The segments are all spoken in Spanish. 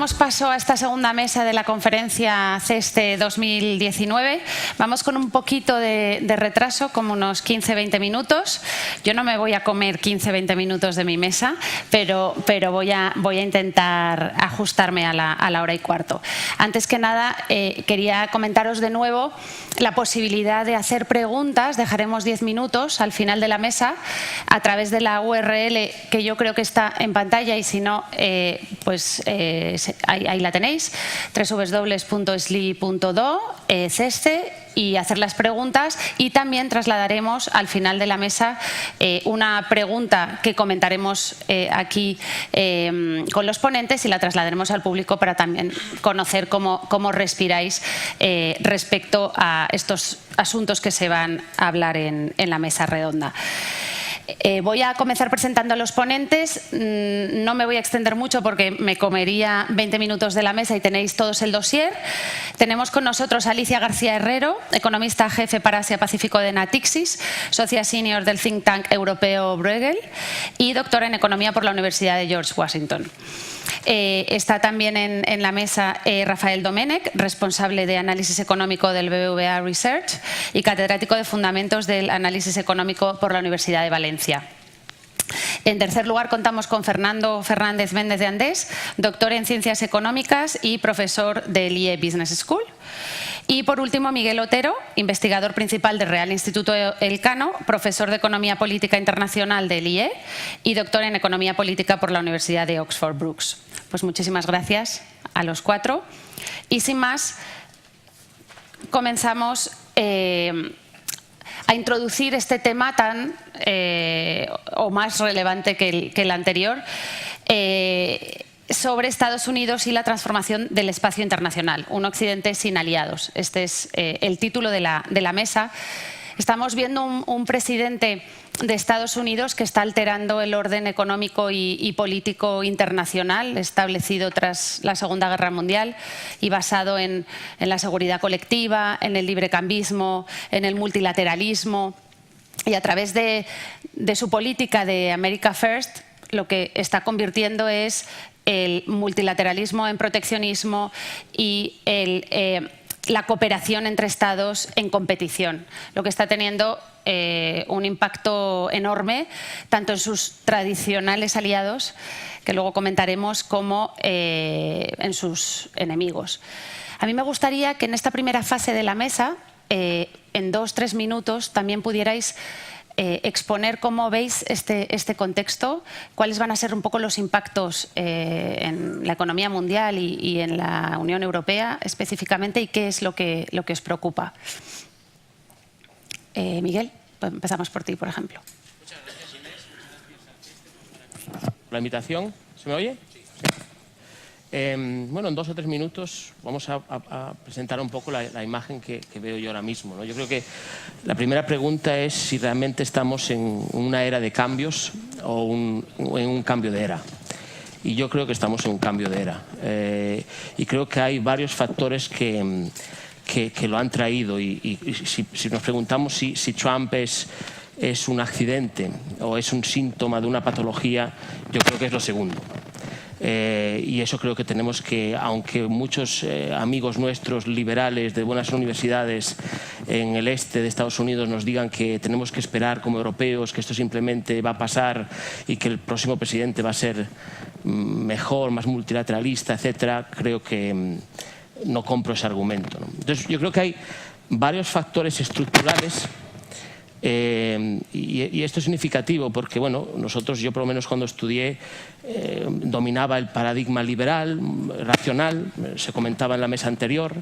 Damos paso a esta segunda mesa de la conferencia CESTE 2019. Vamos con un poquito de retraso, como unos 15-20 minutos. Yo no me voy a comer 15-20 minutos de mi mesa, pero voy a intentar ajustarme a la hora y cuarto. Antes que nada, quería comentaros de nuevo la posibilidad de hacer preguntas. Dejaremos 10 minutos al final de la mesa a través de la URL que yo creo que está en pantalla, y si no, ahí la tenéis, www.sli.do, CESTE, y hacer las preguntas. Y también trasladaremos al final de la mesa una pregunta que comentaremos aquí con los ponentes, y la trasladaremos al público para también conocer cómo respiráis respecto a estos asuntos que se van a hablar en la mesa redonda. Voy a comenzar presentando a los ponentes. No me voy a extender mucho porque me comería 20 minutos de la mesa y tenéis todos el dossier. Tenemos con nosotros a Alicia García Herrero, economista jefe para Asia-Pacífico de Natixis, socia senior del think tank europeo Bruegel y doctora en economía por la Universidad de George Washington. Está también en la mesa Rafael Domènech, responsable de análisis económico del BBVA Research y catedrático de fundamentos del análisis económico por la Universidad de Valencia. En tercer lugar, contamos con Fernando Fernández Méndez de Andés, doctor en Ciencias Económicas y profesor del IE Business School. Y por último, Miguel Otero, investigador principal del Real Instituto Elcano, profesor de Economía Política Internacional del IE y doctor en Economía Política por la Universidad de Oxford Brookes. Pues muchísimas gracias a los cuatro. Y sin más, comenzamos a introducir este tema tan o más relevante que el anterior, sobre Estados Unidos y la transformación del espacio internacional, un occidente sin aliados. Este es el título de la mesa. Estamos viendo un presidente de Estados Unidos que está alterando el orden económico y político internacional establecido tras la Segunda Guerra Mundial y basado en la seguridad colectiva, en el librecambismo, en el multilateralismo, y a través de su política de America First lo que está convirtiendo es el multilateralismo en proteccionismo y la cooperación entre Estados en competición, lo que está teniendo un impacto enorme tanto en sus tradicionales aliados, que luego comentaremos, como en sus enemigos. A mí me gustaría que en esta primera fase de la mesa, en 2-3 minutos, también pudierais exponer cómo veis este contexto, cuáles van a ser un poco los impactos en la economía mundial y en la Unión Europea específicamente, y qué es lo que os preocupa. Miguel, pues empezamos por ti, por ejemplo. Muchas gracias, Inés. Muchas gracias por la invitación. ¿Se me oye? Sí. Bueno, en 2 o 3 minutos vamos a presentar un poco la imagen que veo yo ahora mismo, ¿no? Yo creo que la primera pregunta es si realmente estamos en una era de cambios o en un cambio de era. Y yo creo que estamos en un cambio de era. Y creo que hay varios factores que lo han traído. Y si nos preguntamos si Trump es un accidente o es un síntoma de una patología, yo creo que es lo segundo. Y eso creo que tenemos que, aunque muchos amigos nuestros liberales de buenas universidades en el este de Estados Unidos nos digan que tenemos que esperar como europeos que esto simplemente va a pasar y que el próximo presidente va a ser mejor, más multilateralista, etcétera, creo que no compro ese argumento, ¿no? Entonces yo creo que hay varios factores estructurales. Y esto es significativo porque, bueno, yo por lo menos cuando estudié dominaba el paradigma liberal, racional, se comentaba en la mesa anterior,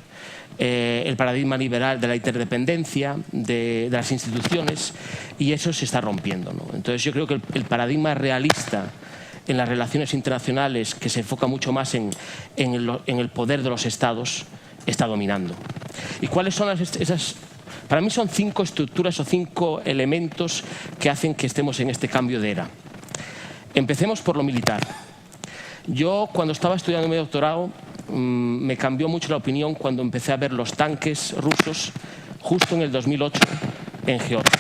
el paradigma liberal de la interdependencia de las instituciones, y eso se está rompiendo, ¿no? Entonces yo creo que el paradigma realista en las relaciones internacionales, que se enfoca mucho más en el poder de los estados, está dominando. ¿Y cuáles son esas? Para mí son 5 estructuras o 5 elementos que hacen que estemos en este cambio de era. Empecemos por lo militar. Yo, cuando estaba estudiando mi doctorado, me cambió mucho la opinión cuando empecé a ver los tanques rusos justo en el 2008 en Georgia.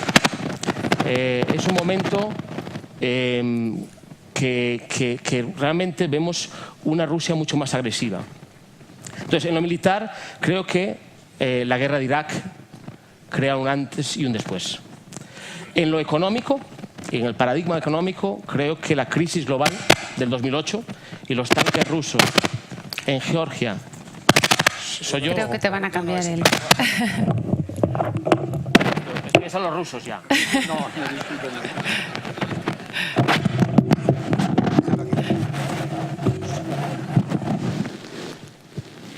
Es un momento que realmente vemos una Rusia mucho más agresiva. Entonces, en lo militar, creo que la guerra de Irak crea un antes y un después. En lo económico, en el paradigma económico, creo que la crisis global del 2008 y los tanques rusos en Georgia... ¿Soy yo? Creo que te van a cambiar el... Es que son los rusos ya. No,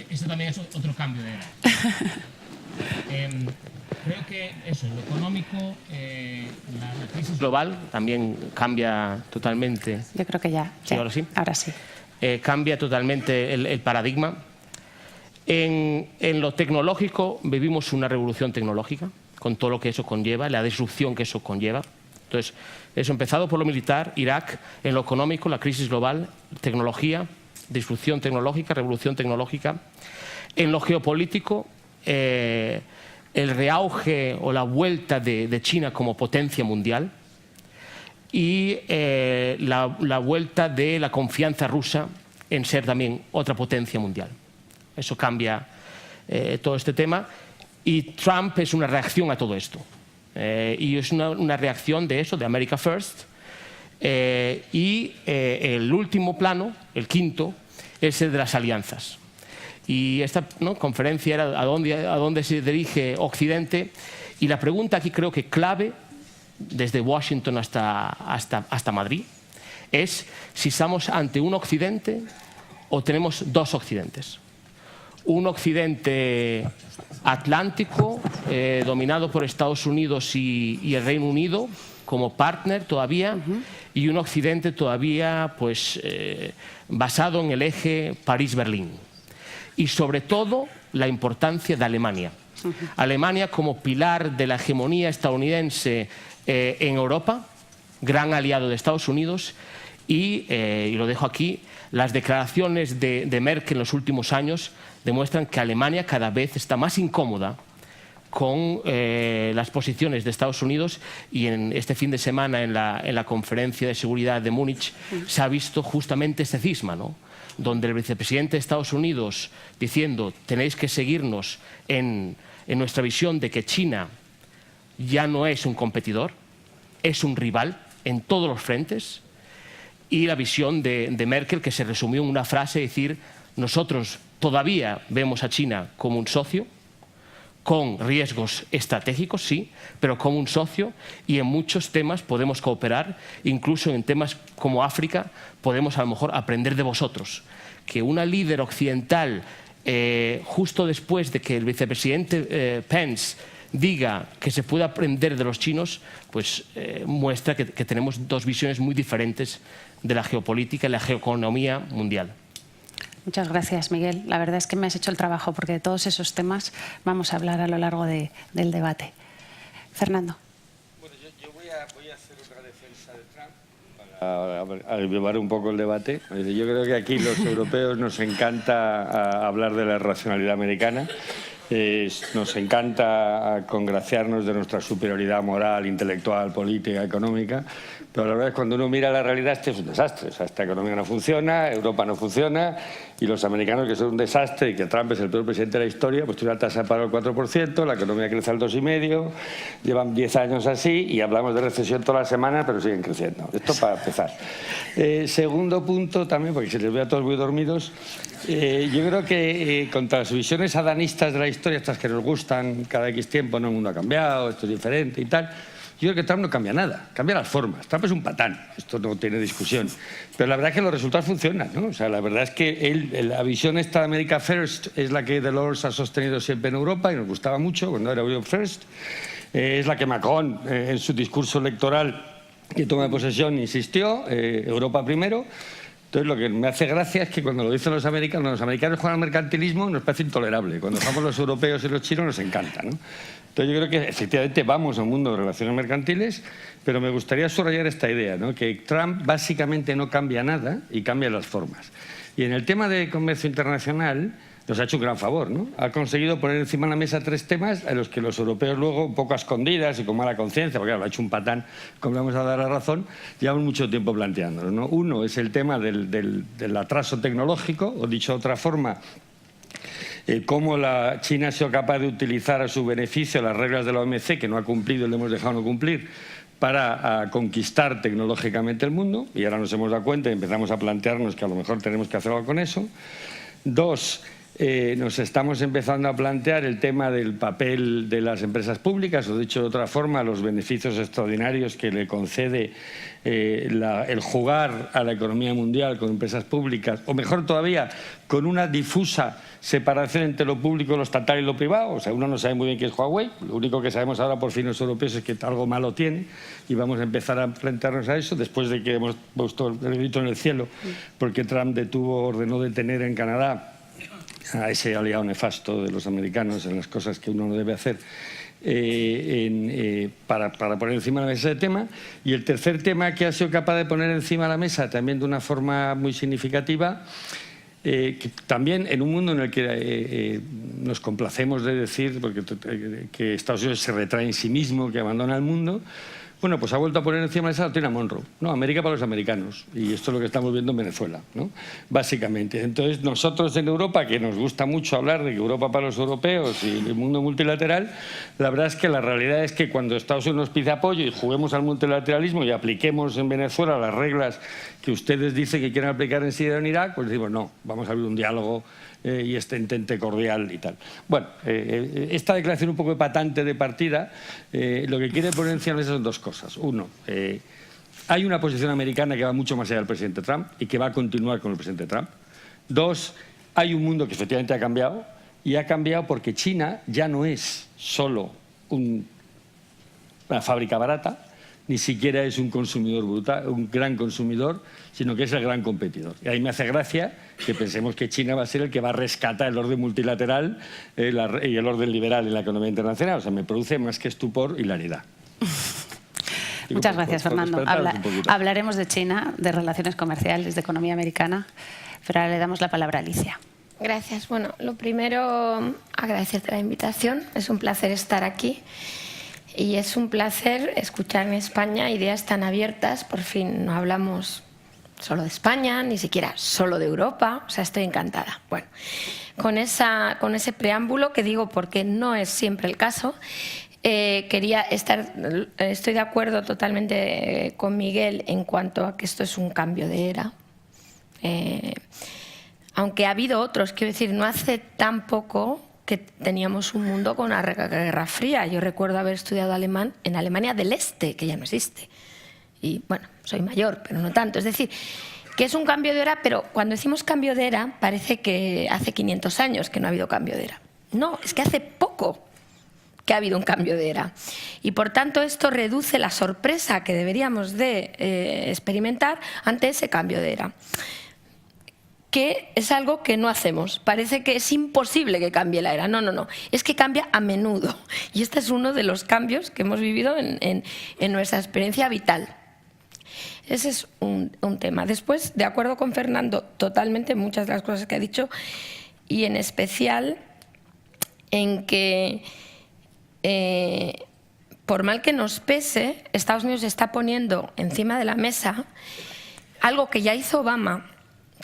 Esto también es otro cambio de era. Creo que eso, en lo económico, la crisis global también cambia totalmente. Yo creo que ya. ¿Sí, ahora sí? Ahora sí. Cambia totalmente el paradigma. En lo tecnológico vivimos una revolución tecnológica, con todo lo que eso conlleva, la disrupción que eso conlleva. Entonces, eso empezado por lo militar, Irak, en lo económico, la crisis global, tecnología, disrupción tecnológica, revolución tecnológica. En lo geopolítico, el reauge o la vuelta de China como potencia mundial y la vuelta de la confianza rusa en ser también otra potencia mundial. Eso cambia todo este tema y Trump es una reacción a todo esto. Y es una reacción de eso, de America First. Y el último plano, el quinto, es el de las alianzas. Y esta conferencia era a dónde se dirige Occidente. Y la pregunta aquí creo que clave, desde Washington hasta Madrid, es si estamos ante un Occidente o tenemos dos Occidentes. Un Occidente atlántico, dominado por Estados Unidos y el Reino Unido como partner todavía, y un Occidente todavía pues, basado en el eje París-Berlín. Y sobre todo la importancia de Alemania. Alemania como pilar de la hegemonía estadounidense en Europa, gran aliado de Estados Unidos, y lo dejo aquí, las declaraciones de Merkel en los últimos años demuestran que Alemania cada vez está más incómoda con las posiciones de Estados Unidos, y en este fin de semana en la conferencia de seguridad de Múnich se ha visto justamente este cisma, ¿no? Donde el vicepresidente de Estados Unidos diciendo tenéis que seguirnos en nuestra visión de que China ya no es un competidor, es un rival en todos los frentes, y la visión de Merkel que se resumió en una frase, decir nosotros todavía vemos a China como un socio, con riesgos estratégicos, sí, pero como un socio, y en muchos temas podemos cooperar, incluso en temas como África podemos a lo mejor aprender de vosotros. Que una líder occidental, justo después de que el vicepresidente Pence diga que se puede aprender de los chinos, pues muestra que tenemos dos visiones muy diferentes de la geopolítica y la geoeconomía mundial. Muchas gracias, Miguel. La verdad es que me has hecho el trabajo, porque de todos esos temas vamos a hablar a lo largo del debate. Fernando. Bueno, yo voy a hacer otra defensa de Trump para avivar un poco el debate. Yo creo que aquí los europeos nos encanta hablar de la racionalidad americana. Nos encanta congraciarnos de nuestra superioridad moral, intelectual, política, económica, pero la verdad es que cuando uno mira la realidad, este es un desastre. O sea, esta economía no funciona, Europa no funciona, y los americanos, que son un desastre y que Trump es el peor presidente de la historia, pues tiene una tasa de paro del 4%, la economía crece al 2,5%, llevan 10 años así y hablamos de recesión todas las semanas, pero siguen creciendo. Esto para empezar. Segundo punto también, porque se les ve a todos muy dormidos, yo creo que contra las visiones adanistas de la historia, estas que nos gustan cada X tiempo, no, el mundo ha cambiado, esto es diferente y tal, yo creo que Trump no cambia nada, cambia las formas. Trump es un patán, esto no tiene discusión. Pero la verdad es que los resultados funcionan, ¿no? O sea, la verdad es que la visión esta de America First es la que Delors ha sostenido siempre en Europa y nos gustaba mucho cuando era Europe First. Es la que Macron en su discurso electoral que toma de posesión insistió, Europa primero. Entonces, lo que me hace gracia es que cuando lo dicen los americanos juegan al mercantilismo, nos parece intolerable. Cuando jugamos los europeos y los chinos, nos encanta, ¿no? Entonces, yo creo que efectivamente vamos a un mundo de relaciones mercantiles, pero me gustaría subrayar esta idea, ¿no? Que Trump básicamente no cambia nada y cambia las formas. Y en el tema de comercio internacional, nos ha hecho un gran favor, ¿no? Ha conseguido poner encima de la mesa 3 temas a los que los europeos luego, un poco a escondidas y con mala conciencia, porque claro, lo ha hecho un patán, como le vamos a dar la razón, llevamos mucho tiempo planteándolo, ¿no? Uno es el tema del atraso tecnológico, o dicho de otra forma, cómo la China ha sido capaz de utilizar a su beneficio las reglas de la OMC, que no ha cumplido y le hemos dejado no cumplir, para conquistar tecnológicamente el mundo, y ahora nos hemos dado cuenta y empezamos a plantearnos que a lo mejor tenemos que hacer algo con eso. 2, nos estamos empezando a plantear el tema del papel de las empresas públicas, o dicho de otra forma, los beneficios extraordinarios que le concede el jugar a la economía mundial con empresas públicas, o mejor todavía, con una difusa separación entre lo público, lo estatal y lo privado. O sea, uno no sabe muy bien qué es Huawei, lo único que sabemos ahora por fin los europeos es que algo malo tiene y vamos a empezar a enfrentarnos a eso después de que hemos puesto el grito en el cielo porque Trump ordenó detener en Canadá a ese aliado nefasto de los americanos en las cosas que uno no debe hacer para poner encima de la mesa ese tema. Y el tercer tema que ha sido capaz de poner encima de la mesa también de una forma muy significativa, que también en un mundo en el que nos complacemos de decir que Estados Unidos se retrae en sí mismo, que abandona el mundo, bueno, pues ha vuelto a poner encima de esa doctrina Monroe, ¿no? América para los americanos, y esto es lo que estamos viendo en Venezuela, ¿no? Básicamente. Entonces, nosotros en Europa, que nos gusta mucho hablar de que Europa para los europeos y el mundo multilateral, la verdad es que la realidad es que cuando Estados Unidos nos pide apoyo y juguemos al multilateralismo y apliquemos en Venezuela las reglas que ustedes dicen que quieren aplicar en Siria o en Irak, pues decimos, no, vamos a abrir un diálogo y intente cordial y tal. Bueno, esta declaración un poco patante de partida, lo que quiere poner encima de eso son 2 cosas. Uno, hay una posición americana que va mucho más allá del presidente Trump y que va a continuar con el presidente Trump. 2, hay un mundo que efectivamente ha cambiado, y ha cambiado porque China ya no es solo una fábrica barata, ni siquiera es un consumidor brutal, un gran consumidor, sino que es el gran competidor. Y ahí me hace gracia que pensemos que China va a ser el que va a rescatar el orden multilateral y el orden liberal en la economía internacional. O sea, me produce más que estupor, hilaridad. Muchas gracias, Fernando. Hablaremos de China, de relaciones comerciales, de economía americana, pero ahora le damos la palabra a Alicia. Gracias. Bueno, lo primero, agradecerte la invitación. Es un placer estar aquí. Y es un placer escuchar en España ideas tan abiertas. Por fin no hablamos solo de España, ni siquiera solo de Europa. O sea, estoy encantada. Bueno, con ese preámbulo que digo porque no es siempre el caso, estoy de acuerdo totalmente con Miguel en cuanto a que esto es un cambio de era. Aunque ha habido otros, quiero decir, no hace tan poco que teníamos un mundo con una guerra fría. Yo recuerdo haber estudiado alemán en Alemania del Este, que ya no existe. Y bueno, soy mayor, pero no tanto. Es decir, que es un cambio de era, pero cuando decimos cambio de era, parece que hace 500 años que no ha habido cambio de era. No, es que hace poco que ha habido un cambio de era. Y por tanto esto reduce la sorpresa que deberíamos de experimentar ante ese cambio de era, que es algo que no hacemos. Parece que es imposible que cambie la era. No, no, no. Es que cambia a menudo. Y este es uno de los cambios que hemos vivido en nuestra experiencia vital. Ese es un tema. Después, de acuerdo con Fernando, totalmente muchas de las cosas que ha dicho, y en especial en que, por mal que nos pese, Estados Unidos está poniendo encima de la mesa algo que ya hizo Obama,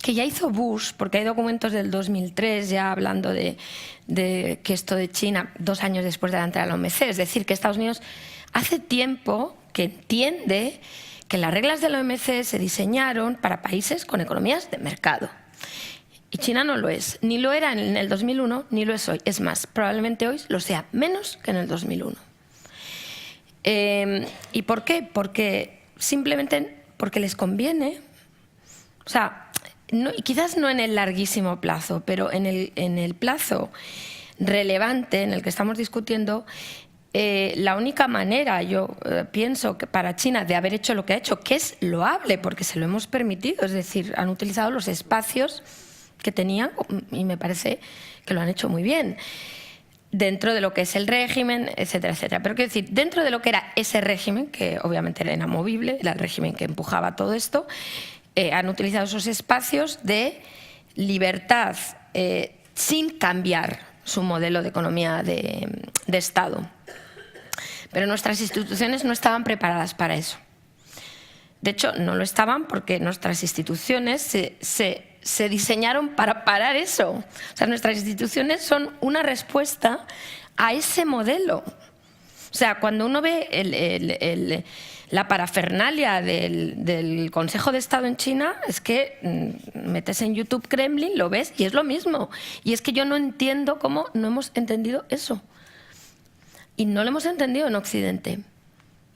que ya hizo Bush, porque hay documentos del 2003 ya hablando de que esto de China 2 años después de la entrada a la OMC, es decir, que Estados Unidos hace tiempo que entiende que las reglas de la OMC se diseñaron para países con economías de mercado. Y China no lo es, ni lo era en el 2001, ni lo es hoy. Es más, probablemente hoy lo sea menos que en el 2001. ¿Y por qué? Porque simplemente porque les conviene. O sea, no, quizás no en el larguísimo plazo, pero en el plazo relevante en el que estamos discutiendo, la única manera, yo pienso, que para China de haber hecho lo que ha hecho, que es loable porque se lo hemos permitido, es decir, han utilizado los espacios que tenían y me parece que lo han hecho muy bien dentro de lo que es el régimen, etcétera, etcétera. Pero quiero decir, dentro de lo que era ese régimen, que obviamente era inamovible, era el régimen que empujaba todo esto, han utilizado esos espacios de libertad sin cambiar su modelo de economía de Estado. Pero nuestras instituciones no estaban preparadas para eso. De hecho, no lo estaban porque nuestras instituciones se diseñaron para parar eso. O sea, nuestras instituciones son una respuesta a ese modelo. O sea, cuando uno ve la parafernalia del Consejo de Estado en China, es que metes en YouTube Kremlin, lo ves y es lo mismo. Y es que yo no entiendo cómo no hemos entendido eso. Y no lo hemos entendido en Occidente.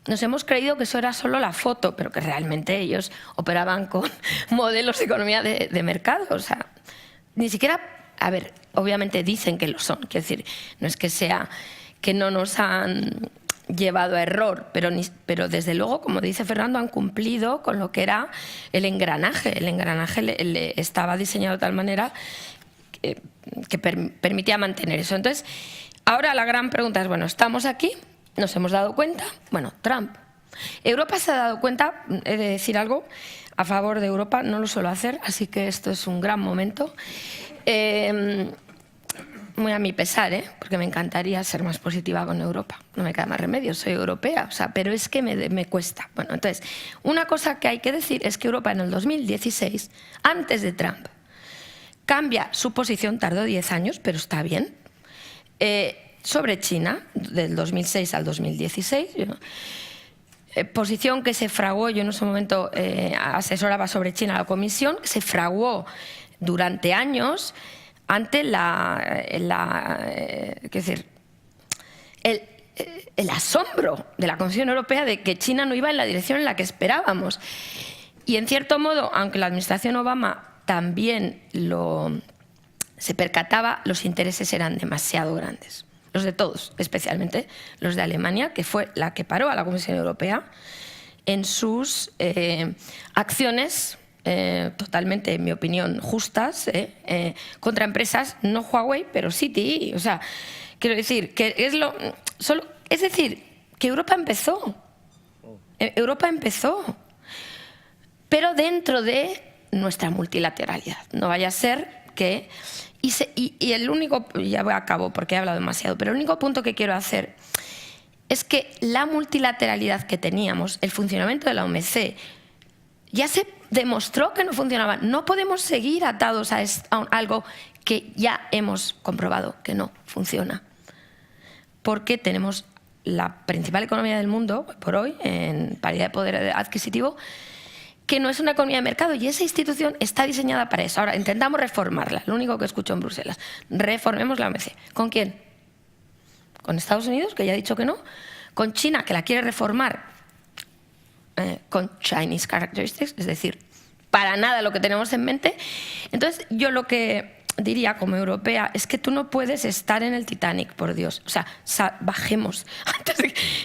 Nos hemos creído que eso era solo la foto, pero que realmente ellos operaban con modelos de economía de mercado. O sea, ni siquiera, a ver, obviamente dicen que lo son. Quiero decir, no es que sea que no nos han llevado a error, pero desde luego, como dice Fernando, han cumplido con lo que era el engranaje. El engranaje estaba diseñado de tal manera que permitía mantener eso. Entonces, ahora la gran pregunta es, bueno, ¿estamos aquí? ¿Nos hemos dado cuenta? Bueno, Trump. Europa se ha dado cuenta, he de decir algo a favor de Europa, no lo suelo hacer, así que esto es un gran momento. Muy a mi pesar, porque me encantaría ser más positiva con Europa. No me queda más remedio, soy europea, o sea, pero es que me cuesta. Bueno, entonces, una cosa que hay que decir es que Europa en el 2016, antes de Trump, cambia su posición, tardó 10 años, pero está bien, sobre China, del 2006 al 2016, posición que se fraguó, yo en ese momento asesoraba sobre China a la Comisión, se fraguó durante años ante el asombro de la Comisión Europea de que China no iba en la dirección en la que esperábamos. Y en cierto modo, aunque la administración Obama también se percataba, los intereses eran demasiado grandes. Los de todos, especialmente los de Alemania, que fue la que paró a la Comisión Europea en sus acciones totalmente, en mi opinión, justas contra empresas, no Huawei, pero sí TI. O sea, quiero decir que es decir, que Europa empezó. Europa empezó, pero dentro de nuestra multilateralidad. No vaya a ser que... Y el único, ya voy a cabo porque he hablado demasiado, pero el único punto que quiero hacer es que la multilateralidad que teníamos, el funcionamiento de la OMC, ya se demostró que no funcionaba. No podemos seguir atados a algo que ya hemos comprobado que no funciona. Porque tenemos la principal economía del mundo, por hoy, en paridad de poder adquisitivo, que no es una economía de mercado y esa institución está diseñada para eso. Ahora, intentamos reformarla, lo único que escucho en Bruselas. Reformemos la OMC. ¿Con quién? ¿Con Estados Unidos, que ya ha dicho que no? ¿Con China, que la quiere reformar con Chinese characteristics? Es decir, para nada lo que tenemos en mente. Entonces, yo lo que diría como europea es que tú no puedes estar en el Titanic, por Dios. O sea, bajemos.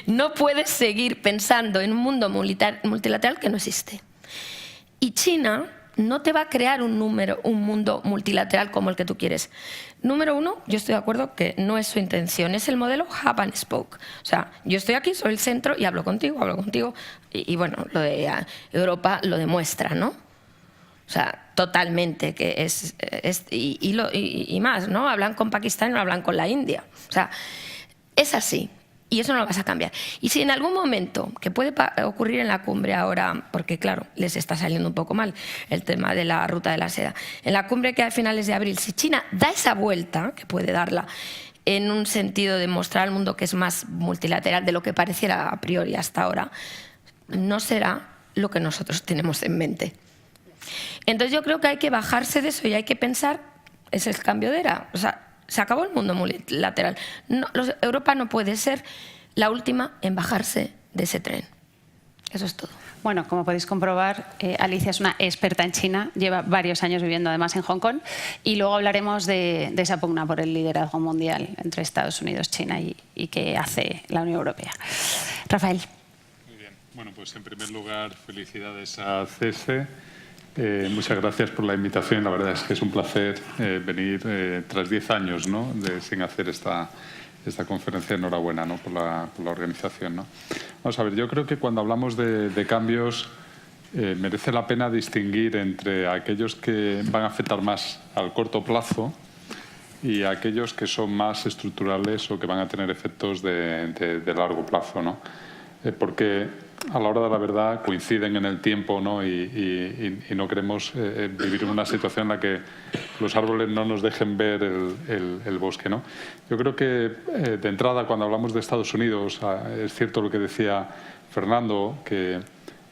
No puedes seguir pensando en un mundo multilateral que no existe. Y China no te va a crear un mundo multilateral como el que tú quieres. Número uno, yo estoy de acuerdo que no es su intención, es el modelo hub and spoke. O sea, yo estoy aquí, soy el centro y hablo contigo, y bueno, lo de Europa lo demuestra, ¿no? O sea, totalmente, que y más, ¿no? Hablan con Pakistán y no hablan con la India. O sea, es así. Y eso no lo vas a cambiar. Y si en algún momento, que puede ocurrir en la cumbre ahora, porque claro, les está saliendo un poco mal el tema de la ruta de la seda, en la cumbre que a finales de abril, si China da esa vuelta, que puede darla, en un sentido de mostrar al mundo que es más multilateral de lo que pareciera a priori hasta ahora, no será lo que nosotros tenemos en mente. Entonces yo creo que hay que bajarse de eso y hay que pensar, es el cambio de era. O sea, se acabó el mundo multilateral. No, Europa no puede ser la última en bajarse de ese tren. Eso es todo. Bueno, como podéis comprobar, Alicia es una experta en China, lleva varios años viviendo además en Hong Kong, y luego hablaremos de esa pugna por el liderazgo mundial entre Estados Unidos, China y qué hace la Unión Europea. Rafael. Muy bien. Bueno, pues en primer lugar, felicidades a CESE. Muchas gracias por la invitación. La verdad es que es un placer venir tras 10 años, ¿no?, sin hacer esta conferencia. Enhorabuena, ¿no?, por la organización, ¿no? Vamos a ver, yo creo que cuando hablamos de cambios merece la pena distinguir entre aquellos que van a afectar más al corto plazo y aquellos que son más estructurales o que van a tener efectos de largo plazo, ¿no? Porque a la hora de la verdad coinciden en el tiempo, ¿no? Y no queremos vivir en una situación en la que los árboles no nos dejen ver el bosque, ¿no? Yo creo que de entrada, cuando hablamos de Estados Unidos, es cierto lo que decía Fernando, que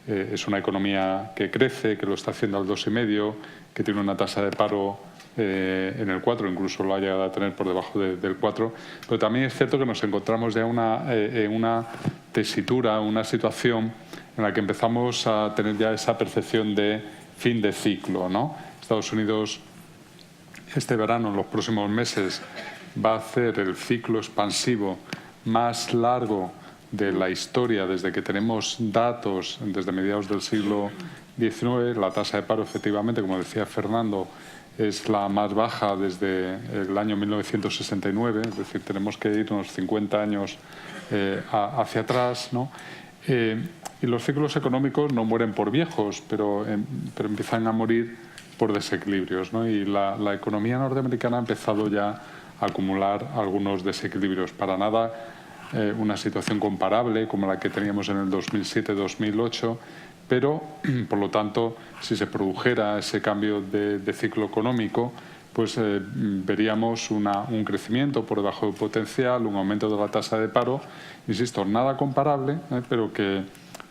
es una economía que crece, que lo está haciendo al 2,5, que tiene una tasa de paro en el 4, incluso lo ha llegado a tener por debajo del 4, pero también es cierto que nos encontramos ya en una tesitura, una situación en la que empezamos a tener ya esa percepción de fin de ciclo, ¿no? Estados Unidos este verano, en los próximos meses, va a hacer el ciclo expansivo más largo de la historia desde que tenemos datos, desde mediados del siglo XIX. La tasa de paro, efectivamente, como decía Fernando, es la más baja desde el año 1969, es decir, tenemos que irnos 50 años hacia atrás, ¿no? Y los ciclos económicos no mueren por viejos, pero empiezan a morir por desequilibrios, ¿no? Y la economía norteamericana ha empezado ya a acumular algunos desequilibrios. Para nada una situación comparable como la que teníamos en el 2007-2008, pero, por lo tanto, si se produjera ese cambio de ciclo económico, pues veríamos un crecimiento por debajo del potencial, un aumento de la tasa de paro, insisto, nada comparable, pero que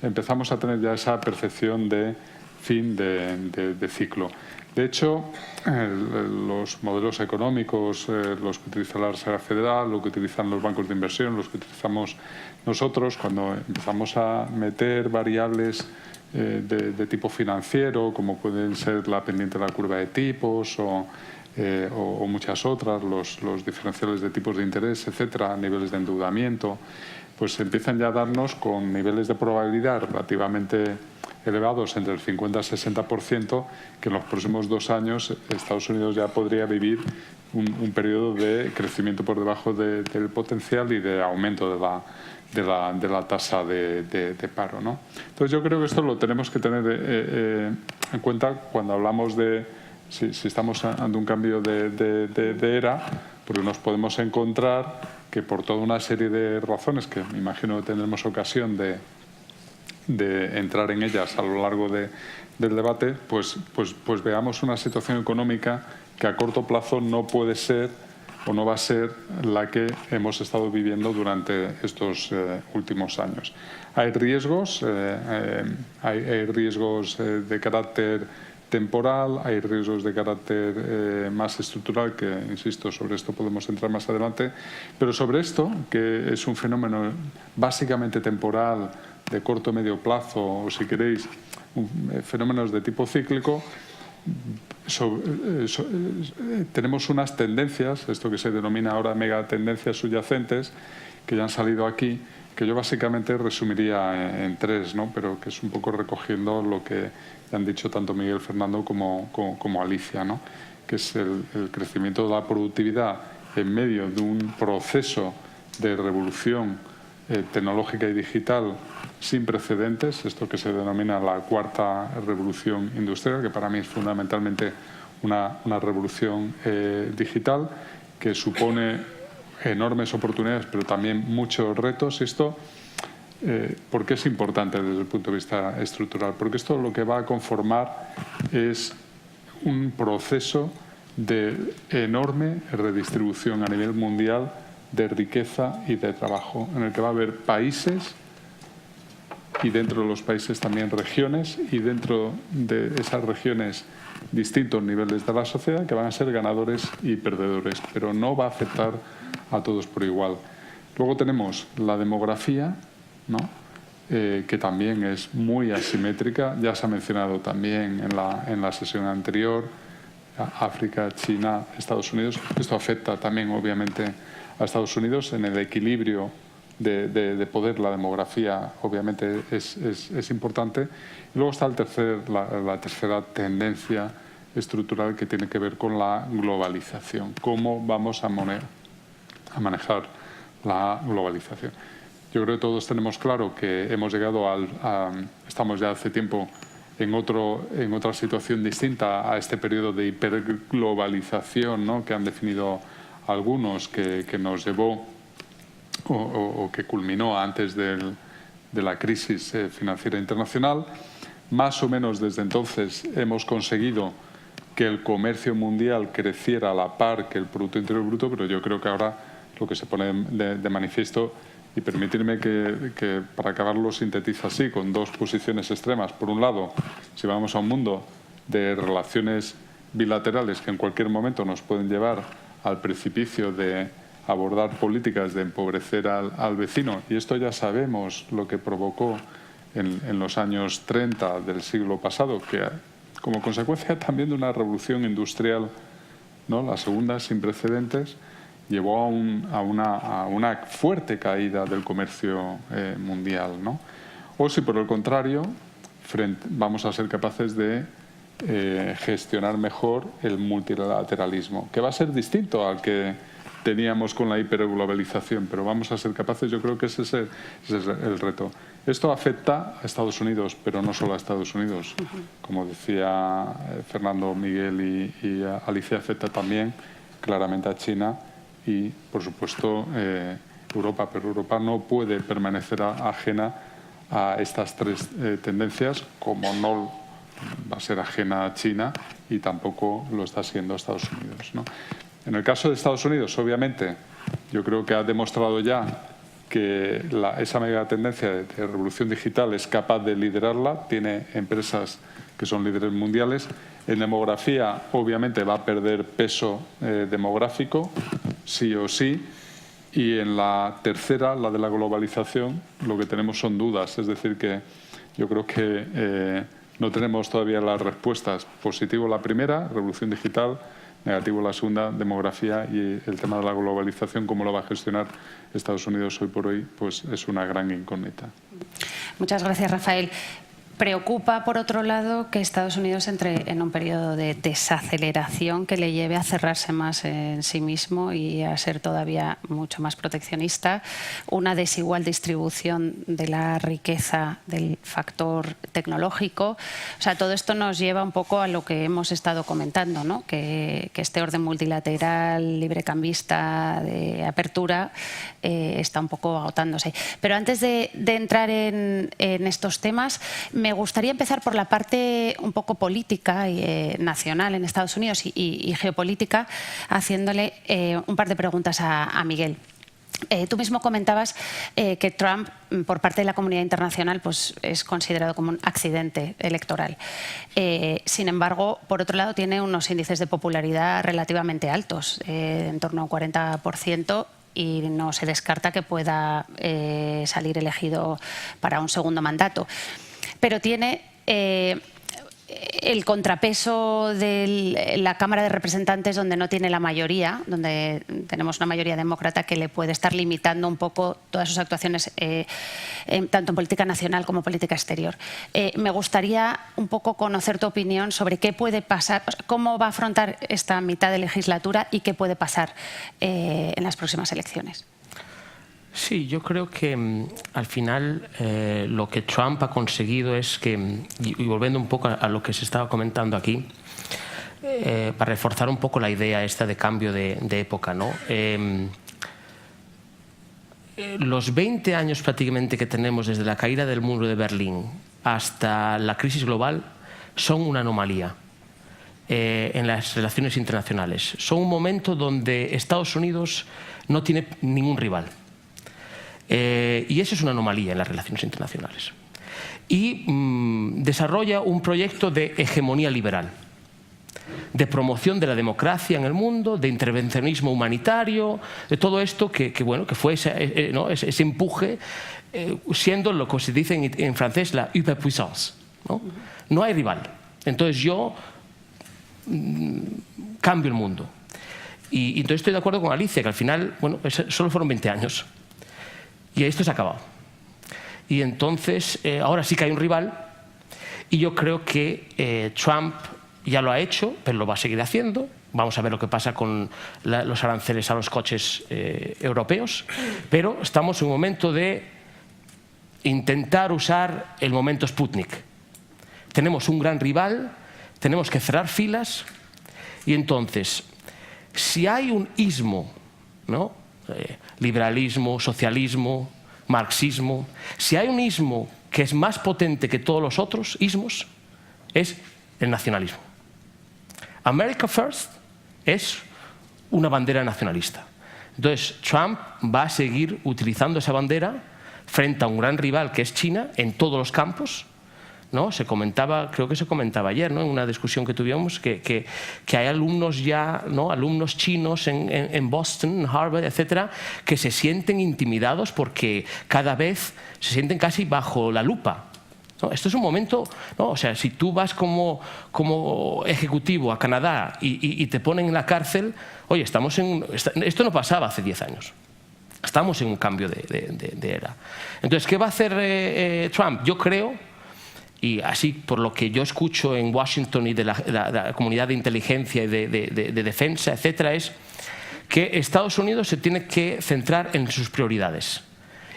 empezamos a tener ya esa percepción de fin de ciclo. De hecho, los modelos económicos, los que utiliza la Reserva Federal, los que utilizan los bancos de inversión, los que utilizamos nosotros, cuando empezamos a meter variables de tipo financiero, como pueden ser la pendiente de la curva de tipos o muchas otras, los diferenciales de tipos de interés, etcétera, niveles de endeudamiento, pues empiezan ya a darnos con niveles de probabilidad relativamente elevados, entre el 50 y el 60%, que en los próximos 2 años Estados Unidos ya podría vivir un periodo de crecimiento por debajo del potencial y de aumento de la tasa de paro, ¿no? Entonces yo creo que esto lo tenemos que tener en cuenta cuando hablamos de si estamos ante un cambio de era, porque nos podemos encontrar que por toda una serie de razones que me imagino que tendremos ocasión de entrar en ellas a lo largo del debate, pues veamos una situación económica que a corto plazo no puede ser o no va a ser la que hemos estado viviendo durante estos últimos años. Hay riesgos, hay riesgos de carácter temporal, hay riesgos de carácter más estructural, que, insisto, sobre esto podemos entrar más adelante, pero sobre esto, que es un fenómeno básicamente temporal, de corto o medio plazo, o si queréis, fenómenos de tipo cíclico, tenemos unas tendencias, esto que se denomina ahora megatendencias subyacentes, que ya han salido aquí, que yo básicamente resumiría en 3, ¿no? Pero que es un poco recogiendo lo que han dicho tanto Miguel, Fernando como Alicia, ¿no? Que es el crecimiento de la productividad en medio de un proceso de revolución tecnológica y digital sin precedentes, esto que se denomina la cuarta revolución industrial, que para mí es fundamentalmente una revolución digital que supone enormes oportunidades, pero también muchos retos. Y esto, ¿por qué es importante desde el punto de vista estructural? Porque esto lo que va a conformar es un proceso de enorme redistribución a nivel mundial de riqueza y de trabajo, en el que va a haber países y dentro de los países también regiones, y dentro de esas regiones distintos niveles de la sociedad que van a ser ganadores y perdedores, pero no va a afectar a todos por igual. Luego tenemos la demografía, ¿no? Que también es muy asimétrica, ya se ha mencionado también en la sesión anterior, África, China, Estados Unidos. Esto afecta también obviamente a Estados Unidos en el equilibrio de poder. La demografía obviamente es importante. Y luego está la tercera tendencia estructural, que tiene que ver con la globalización. ¿Cómo vamos a manejar la globalización? Yo creo que todos tenemos claro que hemos llegado estamos ya hace tiempo en otra situación distinta a este periodo de hiperglobalización, ¿no?, que han definido algunos que nos llevó o que culminó antes de la crisis financiera internacional. Más o menos desde entonces hemos conseguido que el comercio mundial creciera a la par que el Producto Interior Bruto, pero yo creo que ahora lo que se pone de manifiesto, y permitirme que para acabarlo sintetizo así, con dos posiciones extremas. Por un lado, si vamos a un mundo de relaciones bilaterales que en cualquier momento nos pueden llevar al precipicio de abordar políticas de empobrecer al vecino, y esto ya sabemos lo que provocó en los años 30 del siglo pasado, que como consecuencia también de una revolución industrial, ¿no?, la segunda sin precedentes, llevó a una fuerte caída del comercio mundial, ¿no? O si por el contrario vamos a ser capaces de gestionar mejor el multilateralismo, que va a ser distinto al que teníamos con la hiperglobalización, pero vamos a ser capaces, yo creo que ese es el reto. Esto afecta a Estados Unidos, pero no solo a Estados Unidos. Como decía Fernando, Miguel y Alicia, afecta también claramente a China y, por supuesto, Europa. Pero Europa no puede permanecer ajena a estas tres tendencias, como no va a ser ajena a China y tampoco lo está siendo Estados Unidos, ¿no? En el caso de Estados Unidos, obviamente, yo creo que ha demostrado ya que esa mega tendencia de revolución digital es capaz de liderarla, tiene empresas que son líderes mundiales. En demografía, obviamente, va a perder peso demográfico, sí o sí. Y en la tercera, la de la globalización, lo que tenemos son dudas. Es decir, que yo creo que no tenemos todavía las respuestas. Positivo la primera, revolución digital; negativo la segunda, demografía, y el tema de la globalización, cómo lo va a gestionar Estados Unidos hoy por hoy, pues es una gran incógnita. Muchas gracias, Rafael. Preocupa, por otro lado, que Estados Unidos entre en un periodo de desaceleración que le lleve a cerrarse más en sí mismo y a ser todavía mucho más proteccionista, una desigual distribución de la riqueza del factor tecnológico. O sea, todo esto nos lleva un poco a lo que hemos estado comentando, ¿no? Que este orden multilateral, librecambista, de apertura, está un poco agotándose. Pero antes de entrar en estos temas, me gustaría empezar por la parte un poco política nacional en Estados Unidos y geopolítica, haciéndole un par de preguntas a Miguel. Tú mismo comentabas que Trump, por parte de la comunidad internacional, pues es considerado como un accidente electoral. Sin embargo, por otro lado, tiene unos índices de popularidad relativamente altos, en torno a un 40%, y no se descarta que pueda salir elegido para un segundo mandato. Pero tiene el contrapeso de la Cámara de Representantes, donde no tiene la mayoría, donde tenemos una mayoría demócrata que le puede estar limitando un poco todas sus actuaciones, tanto en política nacional como política exterior. Me gustaría un poco conocer tu opinión sobre qué puede pasar, cómo va a afrontar esta mitad de legislatura y qué puede pasar en las próximas elecciones. Sí, yo creo que al final lo que Trump ha conseguido es que, y volviendo un poco a lo que se estaba comentando aquí, para reforzar un poco la idea esta de cambio de época, ¿no? Los 20 años prácticamente que tenemos desde la caída del muro de Berlín hasta la crisis global son una anomalía en las relaciones internacionales. Son un momento donde Estados Unidos no tiene ningún rival. Y eso es una anomalía en las relaciones internacionales. Y desarrolla un proyecto de hegemonía liberal, de promoción de la democracia en el mundo, de intervencionismo humanitario, de todo esto que fue ese empuje, siendo lo que se dice en francés la hyperpuissance, ¿no? No hay rival. Entonces yo cambio el mundo. Y entonces estoy de acuerdo con Alicia, que al final, solo fueron 20 años. Y esto se ha acabado. Y entonces, ahora sí que hay un rival, y yo creo que Trump ya lo ha hecho, pero lo va a seguir haciendo. Vamos a ver lo que pasa con los aranceles a los coches europeos, pero estamos en un momento de intentar usar el momento Sputnik. Tenemos un gran rival, tenemos que cerrar filas, y entonces, si hay un ismo, ¿no? Liberalismo, socialismo, marxismo, si hay un ismo que es más potente que todos los otros ismos, es el nacionalismo. America First es una bandera nacionalista. Entonces, Trump va a seguir utilizando esa bandera frente a un gran rival que es China en todos los campos, ¿no? Se comentaba, creo que se comentaba ayer, ¿no? En una discusión que tuvimos, que hay alumnos ya, ¿no? Alumnos chinos en Boston, en Harvard, etcétera, que se sienten intimidados porque cada vez se sienten casi bajo la lupa. ¿No? Esto es un momento, ¿no? O sea, si tú vas como ejecutivo a Canadá y te ponen en la cárcel, oye, esto no pasaba hace 10 años. Estamos en un cambio de era. Entonces, ¿qué va a hacer Trump? Yo creo, y así por lo que yo escucho en Washington y de la comunidad de inteligencia y de defensa, etcétera, es que Estados Unidos se tiene que centrar en sus prioridades.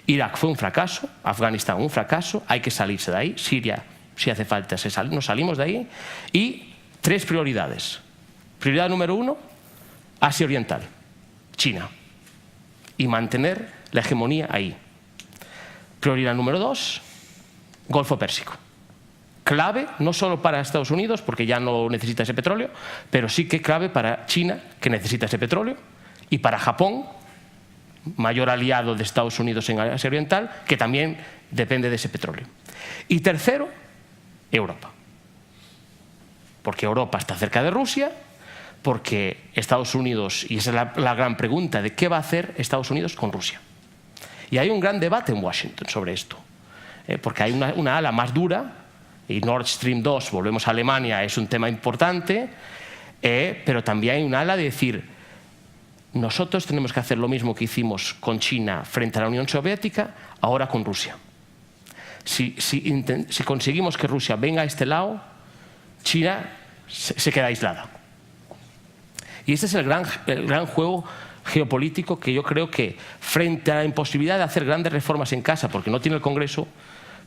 Irak fue un fracaso, Afganistán un fracaso, hay que salirse de ahí, Siria, si hace falta, nos salimos de ahí, y 3 prioridades. Prioridad número 1, Asia Oriental, China, y mantener la hegemonía ahí. Prioridad número 2, Golfo Pérsico. Clave, no solo para Estados Unidos, porque ya no necesita ese petróleo, pero sí que clave para China, que necesita ese petróleo, y para Japón, mayor aliado de Estados Unidos en Asia Oriental, que también depende de ese petróleo. Y tercero, Europa. Porque Europa está cerca de Rusia, porque Estados Unidos, y esa es la gran pregunta, de qué va a hacer Estados Unidos con Rusia. Y hay un gran debate en Washington sobre esto, porque hay una ala más dura, y Nord Stream 2, volvemos a Alemania, es un tema importante, pero también hay un ala de decir, nosotros tenemos que hacer lo mismo que hicimos con China frente a la Unión Soviética, ahora con Rusia. Si conseguimos que Rusia venga a este lado, China se queda aislada. Y este es el gran juego geopolítico que yo creo que, frente a la imposibilidad de hacer grandes reformas en casa, porque no tiene el Congreso,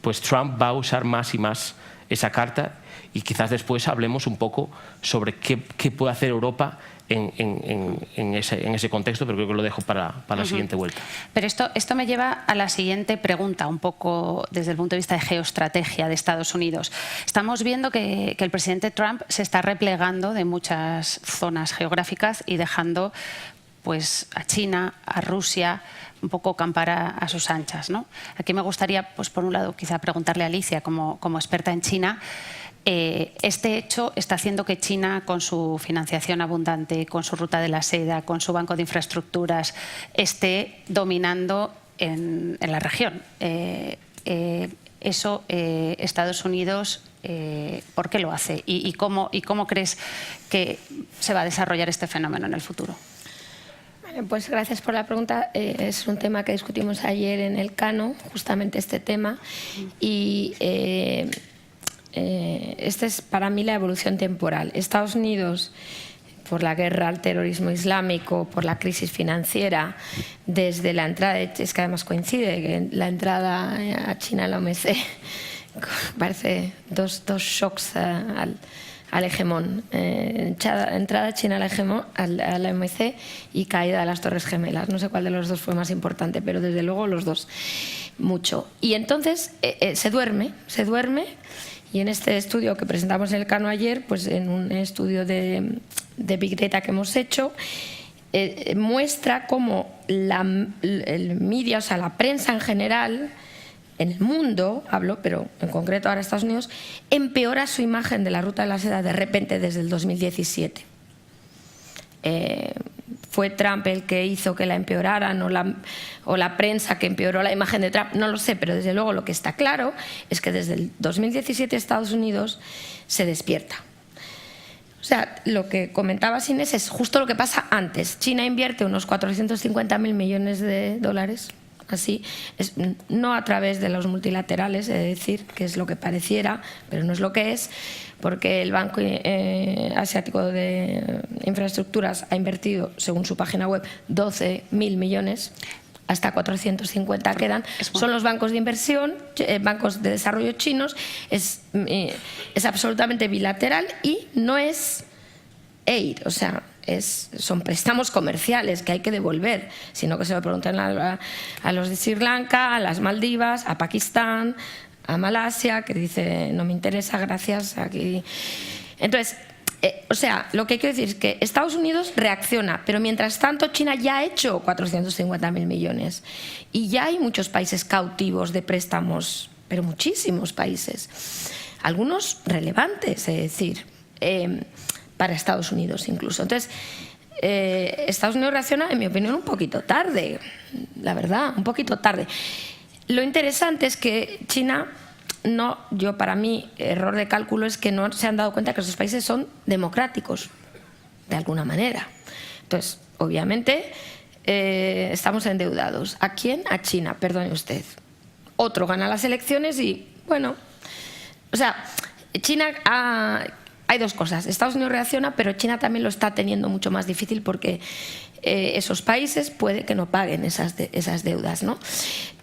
pues Trump va a usar más y más esa carta, y quizás después hablemos un poco sobre qué puede hacer Europa en ese contexto, pero creo que lo dejo para la siguiente vuelta. Pero esto me lleva a la siguiente pregunta, un poco desde el punto de vista de geoestrategia de Estados Unidos. Estamos viendo que el presidente Trump se está replegando de muchas zonas geográficas y dejando pues, a China, a Rusia, un poco campar a sus anchas, ¿no? Aquí me gustaría, pues, por un lado, quizá preguntarle a Alicia, como experta en China, este hecho está haciendo que China, con su financiación abundante, con su ruta de la seda, con su banco de infraestructuras, esté dominando en la región. Estados Unidos, ¿por qué lo hace? ¿Y cómo crees que se va a desarrollar este fenómeno en el futuro? Pues gracias por la pregunta. Es un tema que discutimos ayer en el Cano, justamente este tema, y esta es para mí la evolución temporal. Estados Unidos, por la guerra al terrorismo islámico, por la crisis financiera, desde la entrada, es que además coincide que la entrada a China a la OMC, parece dos shocks al hegemón, entrada china a la OMC y caída de las Torres Gemelas. No sé cuál de los dos fue más importante, pero desde luego los dos mucho. Y entonces se duerme, y en este estudio que presentamos en el Cano ayer, pues en un estudio de Big Data que hemos hecho, muestra cómo el media, o sea, la prensa en general, en el mundo, hablo, pero en concreto ahora Estados Unidos, empeora su imagen de la ruta de la seda de repente desde el 2017. ¿Fue Trump el que hizo que la empeoraran o la prensa que empeoró la imagen de Trump? No lo sé, pero desde luego lo que está claro es que desde el 2017 Estados Unidos se despierta. O sea, lo que comentaba Inés es justo lo que pasa antes. China invierte unos 450.000 millones de dólares, así, no a través de los multilaterales, es decir, que es lo que pareciera, pero no es lo que es, porque el Banco Asiático de Infraestructuras ha invertido, según su página web, 12.000 millones, hasta 450 quedan. Son los bancos de inversión, bancos de desarrollo chinos, es absolutamente bilateral y no es aid, o sea, son préstamos comerciales que hay que devolver, sino que se lo preguntan a los de Sri Lanka, a las Maldivas, a Pakistán, a Malasia, que dice no me interesa, gracias, aquí. Entonces, o sea, lo que quiero decir es que Estados Unidos reacciona, pero mientras tanto China ya ha hecho 450.000 millones y ya hay muchos países cautivos de préstamos, pero muchísimos países, algunos relevantes, es decir, para Estados Unidos incluso. Entonces, Estados Unidos reacciona, en mi opinión, un poquito tarde, la verdad, un poquito tarde. Lo interesante es que China... No, para mí, error de cálculo es que no se han dado cuenta que esos países son democráticos, de alguna manera. Entonces, obviamente, estamos endeudados. ¿A quién? A China, perdone usted. Otro gana las elecciones y, bueno, o sea, China hay dos cosas. Estados Unidos reacciona, pero China también lo está teniendo mucho más difícil porque esos países puede que no paguen esas deudas, ¿no?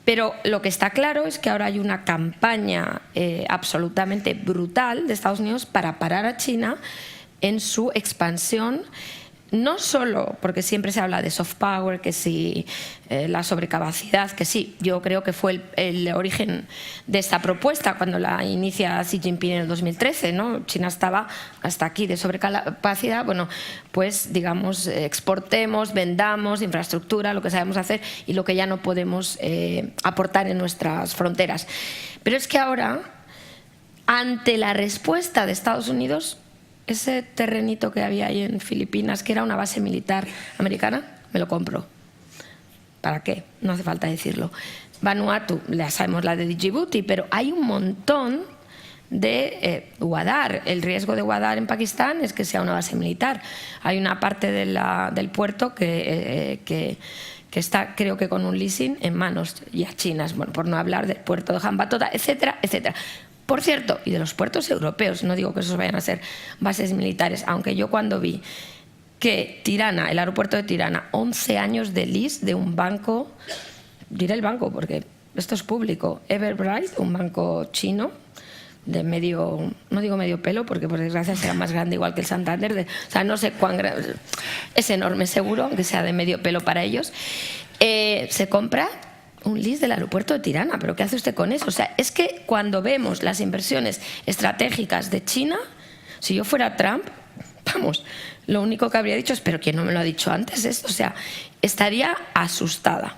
Pero lo que está claro es que ahora hay una campaña absolutamente brutal de Estados Unidos para parar a China en su expansión, no solo porque siempre se habla de soft power, que sí, la sobrecapacidad, que sí, yo creo que fue el origen de esta propuesta cuando la inicia Xi Jinping en el 2013, ¿no? China estaba hasta aquí de sobrecapacidad, bueno, pues digamos, exportemos, vendamos, infraestructura, lo que sabemos hacer y lo que ya no podemos aportar en nuestras fronteras. Pero es que ahora, ante la respuesta de Estados Unidos, ese terrenito que había ahí en Filipinas, que era una base militar americana, me lo compro. ¿Para qué? No hace falta decirlo. Vanuatu, ya sabemos la de Djibouti, pero hay un montón de Gwadar. El riesgo de Gwadar en Pakistán es que sea una base militar. Hay una parte del puerto que está, creo que con un leasing en manos ya chinas, bueno, por no hablar del puerto de Hambantota, etcétera, etcétera. Por cierto, y de los puertos europeos, no digo que esos vayan a ser bases militares, aunque yo cuando vi que Tirana, el aeropuerto de Tirana, 11 años de lease de un banco, diré el banco porque esto es público, Everbright, un banco chino, de medio, no digo medio pelo porque por desgracia será más grande igual que el Santander, o sea, no sé cuán grande, es enorme seguro, aunque sea de medio pelo para ellos, se compra un lease del aeropuerto de Tirana. ¿Pero qué hace usted con eso? O sea, es que cuando vemos las inversiones estratégicas de China, si yo fuera Trump, vamos, lo único que habría dicho es, pero ¿quién no me lo ha dicho antes esto? O sea, estaría asustada.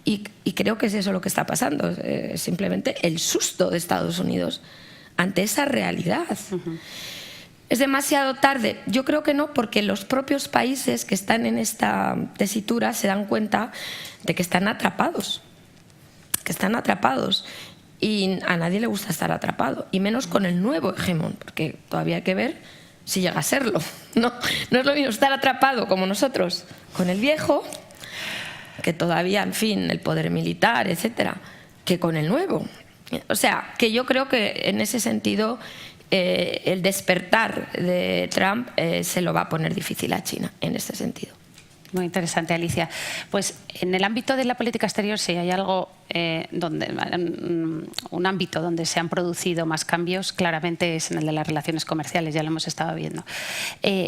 Y creo que es eso lo que está pasando, simplemente el susto de Estados Unidos ante esa realidad. ¿Es demasiado tarde? Yo creo que no, porque los propios países que están en esta tesitura se dan cuenta de que están atrapados. Y a nadie le gusta estar atrapado, y menos con el nuevo hegemón, porque todavía hay que ver si llega a serlo. No es lo mismo estar atrapado como nosotros con el viejo, que todavía, en fin, el poder militar, etcétera, que con el nuevo. O sea, que yo creo que en ese sentido el despertar de Trump se lo va a poner difícil a China, en este sentido. Muy interesante, Alicia. Pues en el ámbito de la política exterior, si hay algo un ámbito donde se han producido más cambios, claramente es en el de las relaciones comerciales, ya lo hemos estado viendo.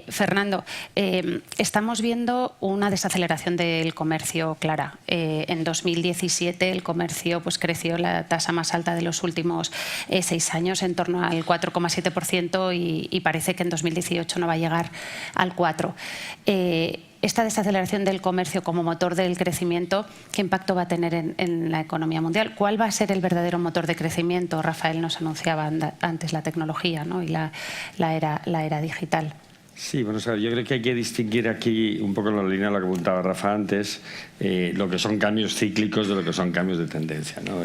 Fernando, estamos viendo una desaceleración del comercio clara. En 2017 el comercio pues creció la tasa más alta de los últimos 6 años, en torno al 4,7%, y parece que en 2018 no va a llegar al 4%. Esta desaceleración del comercio como motor del crecimiento, ¿qué impacto va a tener en la economía mundial? ¿Cuál va a ser el verdadero motor de crecimiento? Rafael nos anunciaba antes la tecnología, ¿no? Y la era digital. Sí, bueno, yo creo que hay que distinguir aquí un poco en la línea de lo que apuntaba Rafa antes, lo que son cambios cíclicos de lo que son cambios de tendencia, ¿no?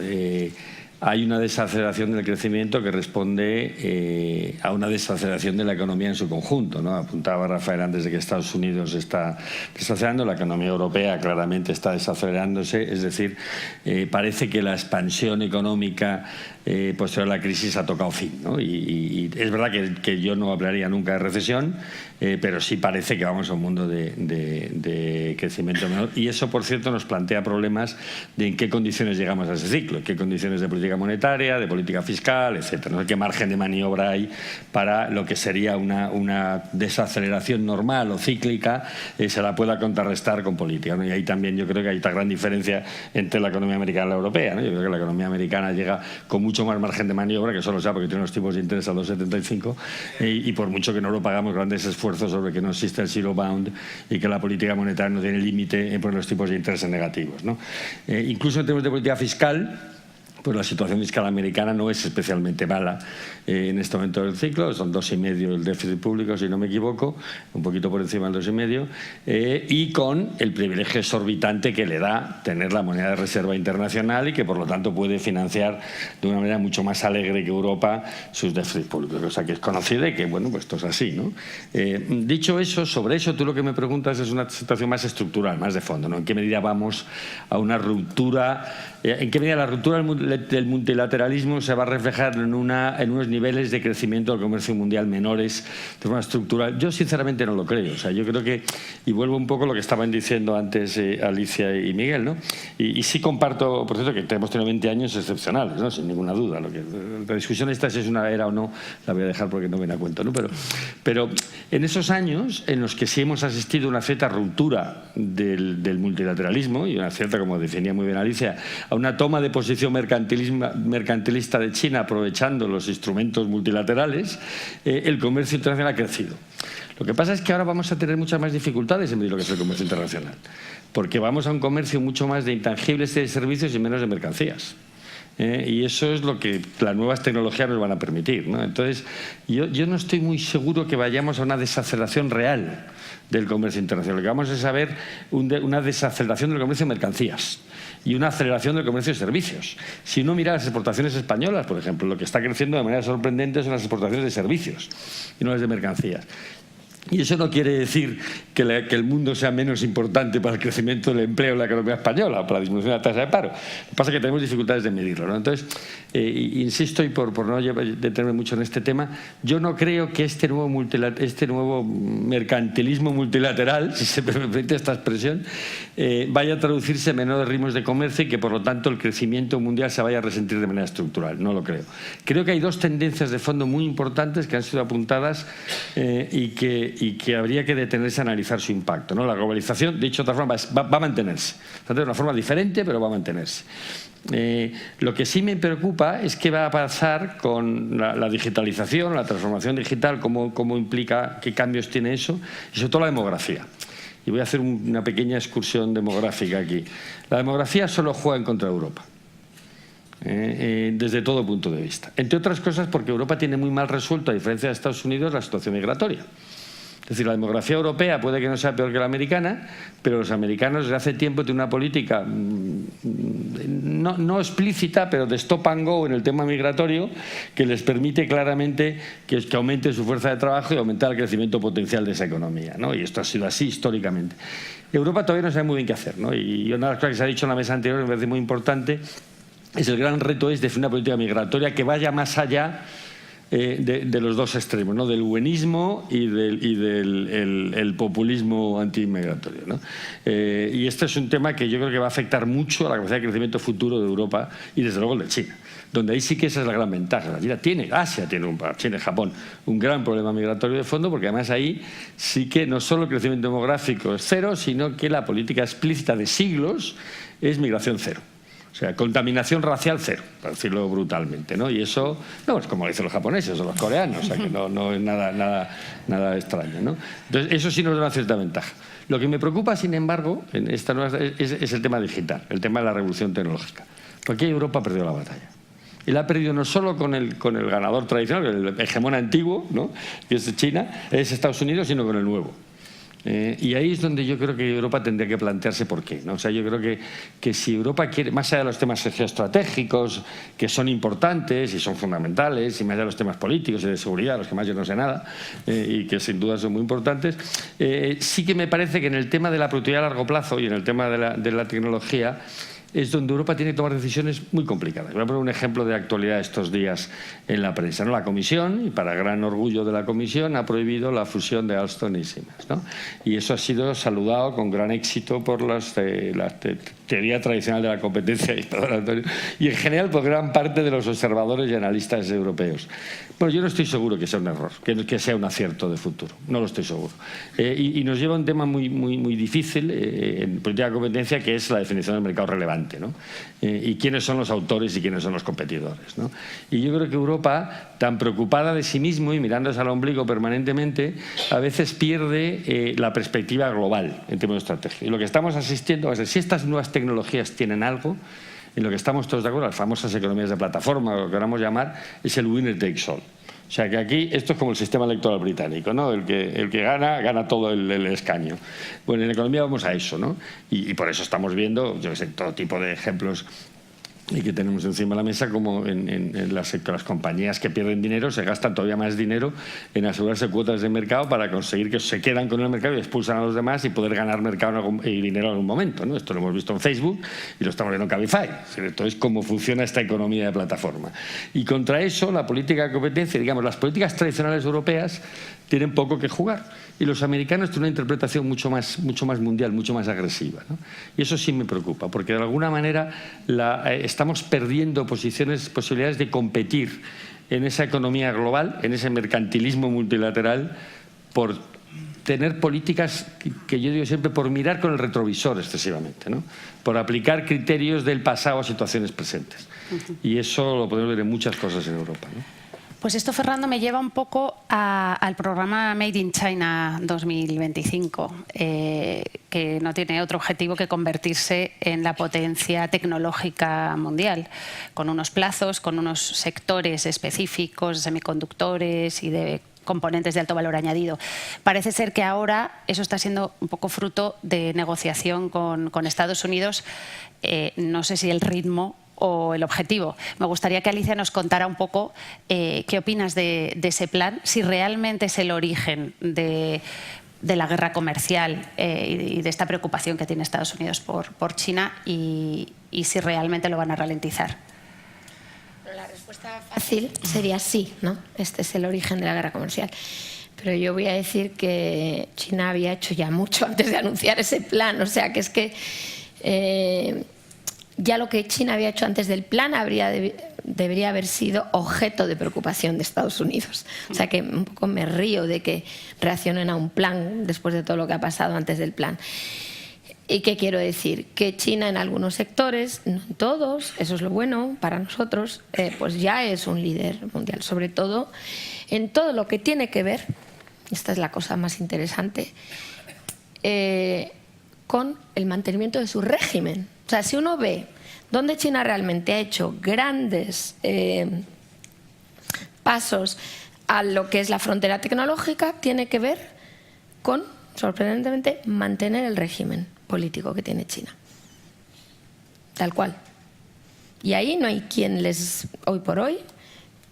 Hay una desaceleración del crecimiento que responde a una desaceleración de la economía en su conjunto, ¿no? Apuntaba Rafael antes de que Estados Unidos está desacelerando, la economía europea claramente está desacelerándose, es decir, parece que la expansión económica posterior a la crisis ha tocado fin, ¿no? Y es verdad que yo no hablaría nunca de recesión, pero sí parece que vamos a un mundo de crecimiento menor, y eso, por cierto, nos plantea problemas de en qué condiciones llegamos a ese ciclo, en qué condiciones de política política monetaria, de política fiscal, etcétera. No sé qué margen de maniobra hay para lo que sería una desaceleración normal o cíclica, se la pueda contrarrestar con política, ¿no? Y ahí también yo creo que hay esta gran diferencia entre la economía americana y la europea, ¿no? Yo creo que la economía americana llega con mucho más margen de maniobra, que solo sea porque tiene los tipos de interés a 2,75 y por mucho que no lo pagamos grandes esfuerzos sobre que no existe el zero bound y que la política monetaria no tiene límite por los tipos de interés negativos, ¿no? Incluso en términos de política fiscal, pues la situación fiscal americana no es especialmente mala en este momento del ciclo, son 2,5 el déficit público, si no me equivoco, un poquito por encima del 2,5, y con el privilegio exorbitante que le da tener la moneda de reserva internacional y que por lo tanto puede financiar de una manera mucho más alegre que Europa sus déficits públicos, o sea que es conocido y que bueno, pues esto es así, ¿no? Dicho eso, sobre eso tú lo que me preguntas es una situación más estructural, más de fondo, ¿no? ¿En qué medida vamos a una ruptura? ¿En qué medida la ruptura del multilateralismo se va a reflejar en unos niveles de crecimiento del comercio mundial menores de forma estructural? Yo sinceramente no lo creo. O sea, yo creo que, y vuelvo un poco a lo que estaban diciendo antes Alicia y Miguel, ¿no? Y sí comparto, por cierto, que hemos tenido 20 años excepcionales, ¿no? Sin ninguna duda. La discusión esta si es una era o no, la voy a dejar porque no viene a cuento, ¿no? Pero en esos años en los que sí hemos asistido a una cierta ruptura del multilateralismo y una cierta, como definía muy bien Alicia, a una toma de posición mercantilista de China aprovechando los instrumentos multilaterales, el comercio internacional ha crecido. Lo que pasa es que ahora vamos a tener muchas más dificultades en medir lo que es el comercio internacional, porque vamos a un comercio mucho más de intangibles y de servicios y menos de mercancías. Y eso es lo que las nuevas tecnologías nos van a permitir, ¿no? Entonces, yo no estoy muy seguro que vayamos a una desaceleración real del comercio internacional. Lo que vamos a ver una desaceleración del comercio de mercancías y una aceleración del comercio de servicios. Si uno mira las exportaciones españolas, por ejemplo, lo que está creciendo de manera sorprendente son las exportaciones de servicios y no las de mercancías. Y eso no quiere decir que el mundo sea menos importante para el crecimiento del empleo en la economía española o para la disminución de la tasa de paro. Lo que pasa es que tenemos dificultades de medirlo, ¿no? Entonces, insisto, y por no detenerme mucho en este tema, yo no creo que este nuevo mercantilismo multilateral, si se me permite esta expresión, vaya a traducirse en menores ritmos de comercio y que, por lo tanto, el crecimiento mundial se vaya a resentir de manera estructural. No lo creo. Creo que hay dos tendencias de fondo muy importantes que han sido apuntadas y que habría que detenerse a analizar su impacto, ¿no? La globalización, dicho de otra forma, va a mantenerse. De una forma diferente, pero va a mantenerse. Lo que sí me preocupa es qué va a pasar con la digitalización, la transformación digital, cómo implica, qué cambios tiene eso, y sobre todo la demografía. Y voy a hacer una pequeña excursión demográfica aquí. La demografía solo juega en contra de Europa. Desde todo punto de vista. Entre otras cosas porque Europa tiene muy mal resuelto, a diferencia de Estados Unidos, la situación migratoria. Es decir, la demografía europea puede que no sea peor que la americana, pero los americanos desde hace tiempo tienen una política no explícita, pero de stop and go en el tema migratorio, que les permite claramente que aumente su fuerza de trabajo y aumentar el crecimiento potencial de esa economía, ¿no? Y esto ha sido así históricamente. Europa todavía no sabe muy bien qué hacer, ¿no? Y una de las cosas que se ha dicho en la mesa anterior, me parece muy importante, es el gran reto es definir una política migratoria que vaya más allá de los dos extremos, ¿no? Del buenismo y del populismo antiinmigratorio, ¿no? Y este es un tema que yo creo que va a afectar mucho a la capacidad de crecimiento futuro de Europa y desde luego el de China, donde ahí sí que esa es la gran ventaja. China tiene Japón un gran problema migratorio de fondo, porque además ahí sí que no solo el crecimiento demográfico es cero, sino que la política explícita de siglos es migración cero. O sea, contaminación racial cero, para decirlo brutalmente, ¿no? Y eso, no es como lo dicen los japoneses o los coreanos, o sea, que no es nada extraño, ¿no? Entonces, eso sí nos da una cierta ventaja. Lo que me preocupa, sin embargo, en esta nueva, es el tema digital, el tema de la revolución tecnológica. Porque Europa ha perdido la batalla. Y la ha perdido no solo con el ganador tradicional, el hegemón antiguo, ¿no? Que es China, es Estados Unidos, sino con el nuevo. Y ahí es donde yo creo que Europa tendría que plantearse por qué, ¿no? O sea, yo creo que si Europa quiere, más allá de los temas geoestratégicos, que son importantes y son fundamentales, y más allá de los temas políticos y de seguridad, los que más yo no sé nada, y que sin duda son muy importantes, sí que me parece que en el tema de la productividad a largo plazo y en el tema de la tecnología, es donde Europa tiene que tomar decisiones muy complicadas. Voy a poner un ejemplo de actualidad estos días en la prensa, ¿no? La Comisión, y para gran orgullo de la Comisión, ha prohibido la fusión de Alstom y Siemens, ¿no? Y eso ha sido saludado con gran éxito por las teoría tradicional de la competencia, y, perdón, Antonio, y en general por gran parte de los observadores y analistas europeos. Bueno, yo no estoy seguro que sea un error, que sea un acierto de futuro, no lo estoy seguro. Y nos lleva a un tema muy difícil en política de competencia, que es la definición del mercado relevante, ¿no? Y quiénes son los autores y quiénes son los competidores, ¿no? Y yo creo que Europa, tan preocupada de sí mismo y mirándose al ombligo permanentemente, a veces pierde la perspectiva global en términos de estrategia. Y lo que estamos asistiendo es que si estas nuevas tecnologías tienen algo, en lo que estamos todos de acuerdo, las famosas economías de plataforma, lo que queramos llamar, es el winner takes all. O sea que aquí esto es como el sistema electoral británico, ¿no? El que gana todo el escaño. Bueno, en economía vamos a eso, ¿no? Y por eso estamos viendo, yo sé, todo tipo de ejemplos y que tenemos encima de la mesa, como en las compañías que pierden dinero se gastan todavía más dinero en asegurarse cuotas de mercado para conseguir que se quedan con el mercado y expulsan a los demás y poder ganar mercado y dinero en algún momento, ¿no? Esto lo hemos visto en Facebook y lo estamos viendo en Cabify. Esto es cómo funciona esta economía de plataforma. Y contra eso, la política de competencia, digamos, las políticas tradicionales europeas tienen poco que jugar. Y los americanos tienen una interpretación mucho más mundial, mucho más agresiva, ¿no? Y eso sí me preocupa, porque de alguna manera estamos perdiendo posibilidades de competir en esa economía global, en ese mercantilismo multilateral, por tener políticas que yo digo siempre, por mirar con el retrovisor excesivamente, ¿no? Por aplicar criterios del pasado a situaciones presentes. Y eso lo podemos ver en muchas cosas en Europa, ¿no? Pues esto, Fernando, me lleva un poco al programa Made in China 2025, que no tiene otro objetivo que convertirse en la potencia tecnológica mundial, con unos plazos, con unos sectores específicos, semiconductores y de componentes de alto valor añadido. Parece ser que ahora eso está siendo un poco fruto de negociación con Estados Unidos. No sé si el ritmo o el objetivo. Me gustaría que Alicia nos contara un poco qué opinas de ese plan, si realmente es el origen de la guerra comercial y de esta preocupación que tiene Estados Unidos por China y si realmente lo van a ralentizar. La respuesta fácil sería sí, ¿no? Este es el origen de la guerra comercial. Pero yo voy a decir que China había hecho ya mucho antes de anunciar ese plan. O sea, que es que ya lo que China había hecho antes del plan debería haber sido objeto de preocupación de Estados Unidos. O sea que un poco me río de que reaccionen a un plan después de todo lo que ha pasado antes del plan. ¿Y qué quiero decir? Que China en algunos sectores, no en todos, eso es lo bueno para nosotros, pues ya es un líder mundial, sobre todo en todo lo que tiene que ver, esta es la cosa más interesante, con el mantenimiento de su régimen. O sea, si uno ve dónde China realmente ha hecho grandes pasos a lo que es la frontera tecnológica, tiene que ver con, sorprendentemente, mantener el régimen político que tiene China. Tal cual. Y ahí no hay quien hoy por hoy,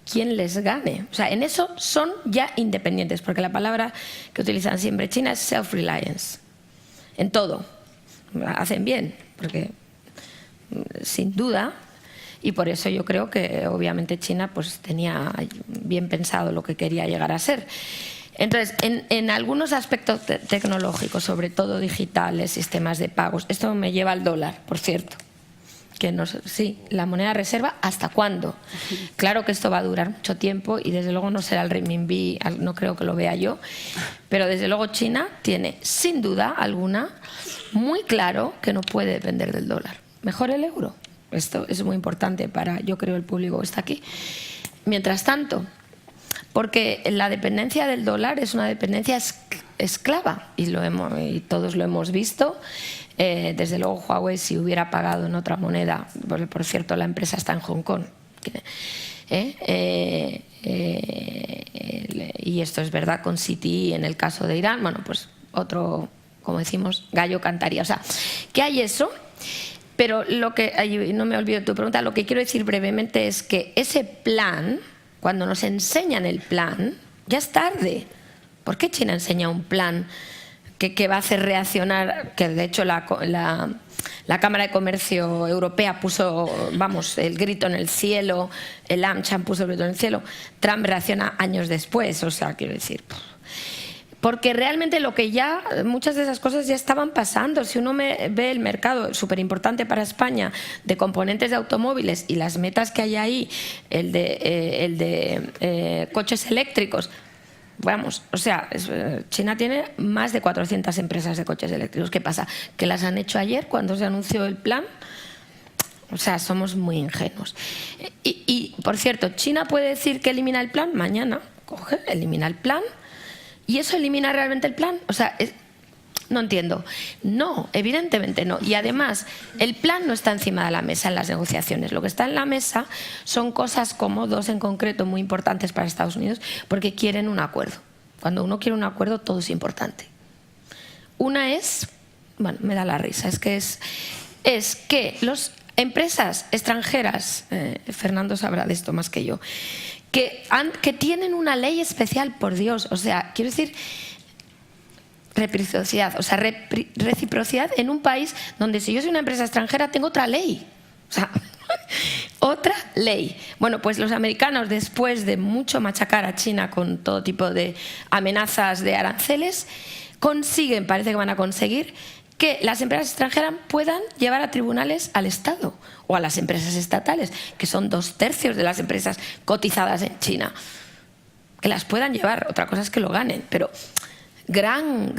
quien les gane. O sea, en eso son ya independientes, porque la palabra que utilizan siempre China es self-reliance. En todo. Hacen bien, porque sin duda, y por eso yo creo que obviamente China pues tenía bien pensado lo que quería llegar a ser. Entonces, en algunos aspectos tecnológicos, sobre todo digitales, sistemas de pagos, esto me lleva al dólar, por cierto, que sí, la moneda reserva, ¿hasta cuándo? Claro que esto va a durar mucho tiempo y desde luego no será el renminbi, no creo que lo vea yo, pero desde luego China tiene, sin duda alguna, muy claro que no puede depender del dólar. Mejor el euro. Esto es muy importante para, yo creo, el público que está aquí. Mientras tanto, porque la dependencia del dólar es una dependencia esclava y todos lo hemos visto. Desde luego Huawei, si hubiera pagado en otra moneda, por cierto la empresa está en Hong Kong, y esto es verdad con CTI en el caso de Irán, bueno, pues otro, como decimos, gallo cantaría. O sea, que hay eso, pero no me olvido de tu pregunta, lo que quiero decir brevemente es que ese plan, cuando nos enseñan el plan, ya es tarde. ¿Por qué China enseña un plan que va a hacer reaccionar, que de hecho la Cámara de Comercio Europea puso, vamos, el grito en el cielo, el AmCham puso el grito en el cielo, Trump reacciona años después, o sea, quiero decir, Porque realmente muchas de esas cosas ya estaban pasando. Si uno ve el mercado súper importante para España de componentes de automóviles y las metas que hay ahí, el de coches eléctricos, vamos, o sea, China tiene más de 400 empresas de coches eléctricos. ¿Qué pasa? ¿Que las han hecho ayer cuando se anunció el plan? O sea, somos muy ingenuos. Y por cierto, ¿China puede decir que elimina el plan? Mañana coge, elimina el plan. ¿Y eso elimina realmente el plan? O sea, no entiendo. No, evidentemente no. Y además, el plan no está encima de la mesa en las negociaciones. Lo que está en la mesa son cosas como dos en concreto muy importantes para Estados Unidos, porque quieren un acuerdo. Cuando uno quiere un acuerdo, todo es importante. Una es, bueno, me da la risa, es que las empresas extranjeras, Fernando sabrá de esto más que yo, que tienen una ley especial, por Dios, o sea, quiero decir, reciprocidad en un país donde si yo soy una empresa extranjera tengo otra ley, o sea, otra ley. Bueno, pues los americanos, después de mucho machacar a China con todo tipo de amenazas de aranceles, parece que van a conseguir que las empresas extranjeras puedan llevar a tribunales al Estado o a las empresas estatales, que son 2/3 de las empresas cotizadas en China, que las puedan llevar. Otra cosa es que lo ganen, pero gran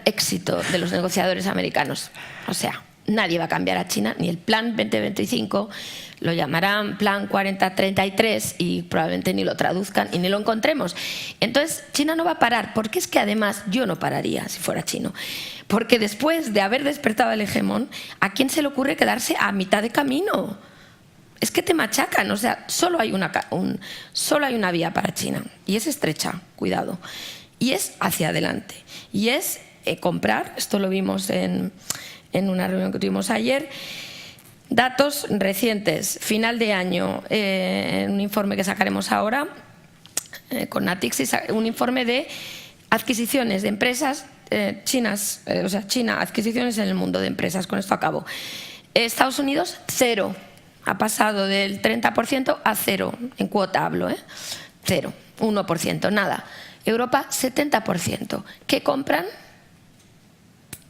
éxito de los negociadores americanos. O sea, nadie va a cambiar a China, ni el Plan 2025, lo llamarán Plan 4033 y probablemente ni lo traduzcan y ni lo encontremos. Entonces, China no va a parar, porque es que además yo no pararía si fuera chino. Porque después de haber despertado el hegemón, ¿a quién se le ocurre quedarse a mitad de camino? Es que te machacan, o sea, solo hay una vía para China y es estrecha, cuidado, y es hacia adelante, y es comprar, esto lo vimos en una reunión que tuvimos ayer, datos recientes, final de año, un informe que sacaremos ahora con Natixis, un informe de adquisiciones de empresas chinas, o sea, China, adquisiciones en el mundo de empresas, con esto acabo. Estados Unidos, 0, ha pasado del 30% a 0, en cuota hablo, 0, 1%, nada. Europa, 70%. ¿Qué compran?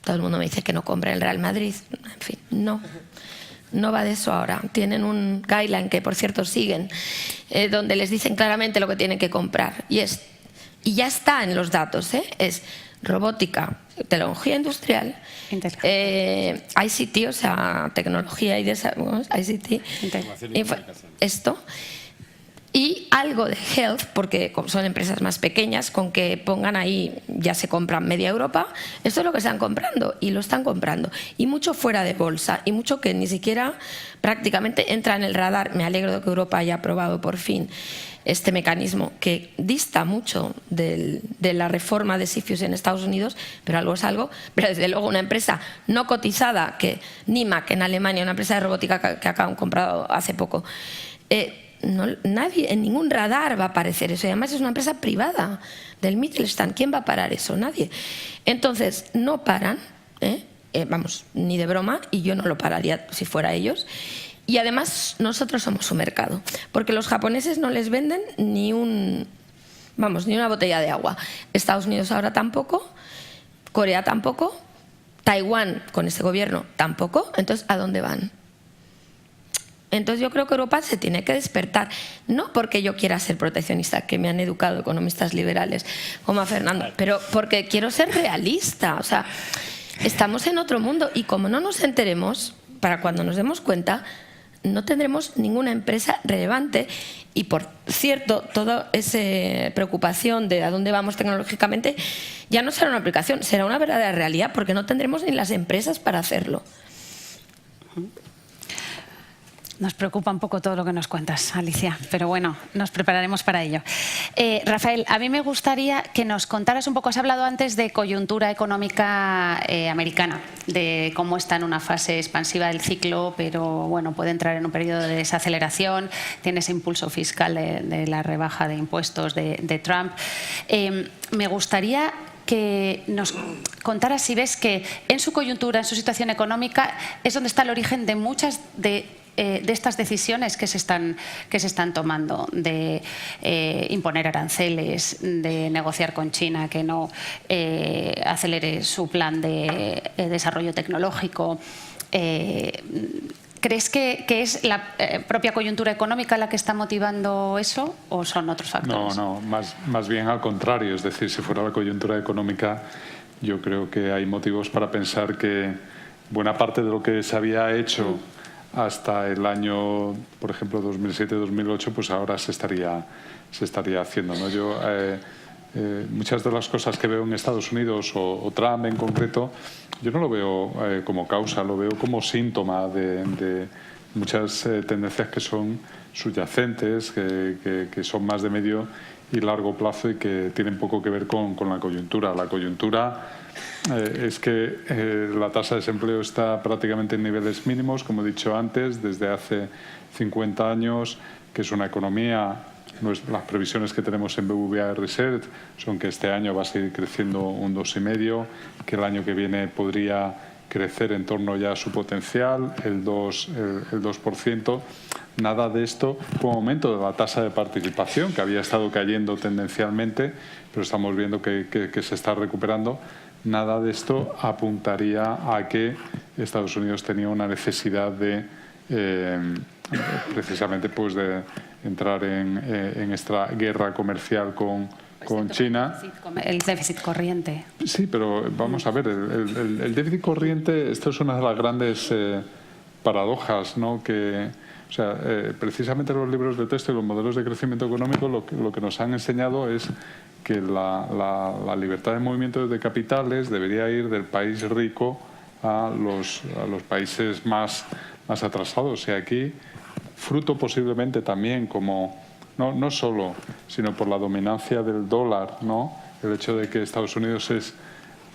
Todo el mundo me dice que no compra el Real Madrid. En fin, no va de eso ahora. Tienen un guideline que, por cierto, siguen, donde les dicen claramente lo que tienen que comprar. Y ya está en los datos, es robótica, tecnología industrial, ICT, o sea, tecnología y desarrollo, ICT, esto, y algo de health, porque son empresas más pequeñas, con que pongan ahí, ya se compran media Europa. Esto es lo que están comprando, y lo están comprando, y mucho fuera de bolsa, y mucho que ni siquiera prácticamente entra en el radar. Me alegro de que Europa haya aprobado por fin este mecanismo, que dista mucho de la reforma de CFIUS en Estados Unidos, pero algo es algo. Pero desde luego una empresa no cotizada, que NIMAC en Alemania, una empresa de robótica que acaban comprado hace poco, nadie, en ningún radar va a aparecer eso, y además es una empresa privada del Mittelstand. ¿Quién va a parar eso? Nadie. Entonces no paran, vamos, ni de broma, y yo no lo pararía si fuera ellos. Y además nosotros somos su mercado, porque los japoneses no les venden ni una botella de agua. Estados Unidos ahora tampoco, Corea tampoco, Taiwán con este gobierno tampoco. Entonces, ¿a dónde van? Entonces yo creo que Europa se tiene que despertar, no porque yo quiera ser proteccionista, que me han educado economistas liberales como a Fernando, pero porque quiero ser realista. O sea, estamos en otro mundo, y como no nos enteremos, para cuando nos demos cuenta, no tendremos ninguna empresa relevante. Y por cierto, toda esa preocupación de a dónde vamos tecnológicamente ya no será una aplicación, será una verdadera realidad, porque no tendremos ni las empresas para hacerlo. Nos preocupa un poco todo lo que nos cuentas, Alicia, pero bueno, nos prepararemos para ello. Rafael, a mí me gustaría que nos contaras un poco, has hablado antes de coyuntura económica americana, de cómo está en una fase expansiva del ciclo, pero bueno, puede entrar en un periodo de desaceleración, tiene ese impulso fiscal de la rebaja de impuestos de Trump. Me gustaría que nos contaras si ves que en su coyuntura, en su situación económica, es donde está el origen de muchas de estas decisiones que se están tomando de imponer aranceles, de negociar con China que no acelere su plan de desarrollo tecnológico, ¿crees que es la propia coyuntura económica la que está motivando eso o son otros factores? No, más bien al contrario. Es decir, si fuera la coyuntura económica, yo creo que hay motivos para pensar que buena parte de lo que se había hecho hasta el año, por ejemplo, 2007-2008, pues ahora se estaría haciendo, ¿no? Yo muchas de las cosas que veo en Estados Unidos o Trump en concreto, yo no lo veo como causa, lo veo como síntoma de muchas tendencias que son subyacentes, que son más de medio y largo plazo y que tienen poco que ver con la coyuntura. La coyuntura es que la tasa de desempleo está prácticamente en niveles mínimos, como he dicho antes, desde hace 50 años, que es una economía. Las previsiones que tenemos en BBVA Research son que este año va a seguir creciendo un 2,5%, que el año que viene podría crecer en torno ya a su potencial, el 2%. Nada de esto con aumento de la tasa de participación, que había estado cayendo tendencialmente, pero estamos viendo que se está recuperando. Nada de esto apuntaría a que Estados Unidos tenía una necesidad de precisamente pues de entrar en esta guerra comercial con China. El déficit corriente. Sí, pero vamos a ver, el déficit corriente, esto es una de las grandes paradojas, ¿no? Precisamente los libros de texto y los modelos de crecimiento económico lo que nos han enseñado es que la libertad de movimiento de capitales debería ir del país rico a los países más atrasados. Y aquí, fruto posiblemente también como, no solo, sino por la dominancia del dólar, ¿no? El hecho de que Estados Unidos es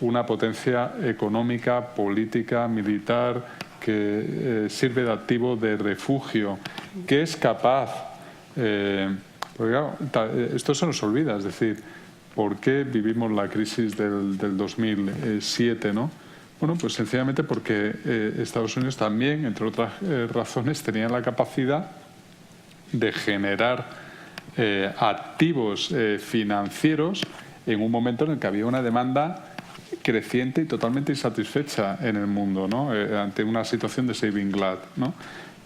una potencia económica, política, militar, que sirve de activo de refugio, que es capaz, porque claro, esto se nos olvida, es decir, ¿por qué vivimos la crisis del 2007, ¿no? Bueno, pues sencillamente porque Estados Unidos también, entre otras razones, tenía la capacidad de generar activos financieros en un momento en el que había una demanda creciente y totalmente insatisfecha en el mundo, ¿no? Ante una situación de saving glut, ¿no?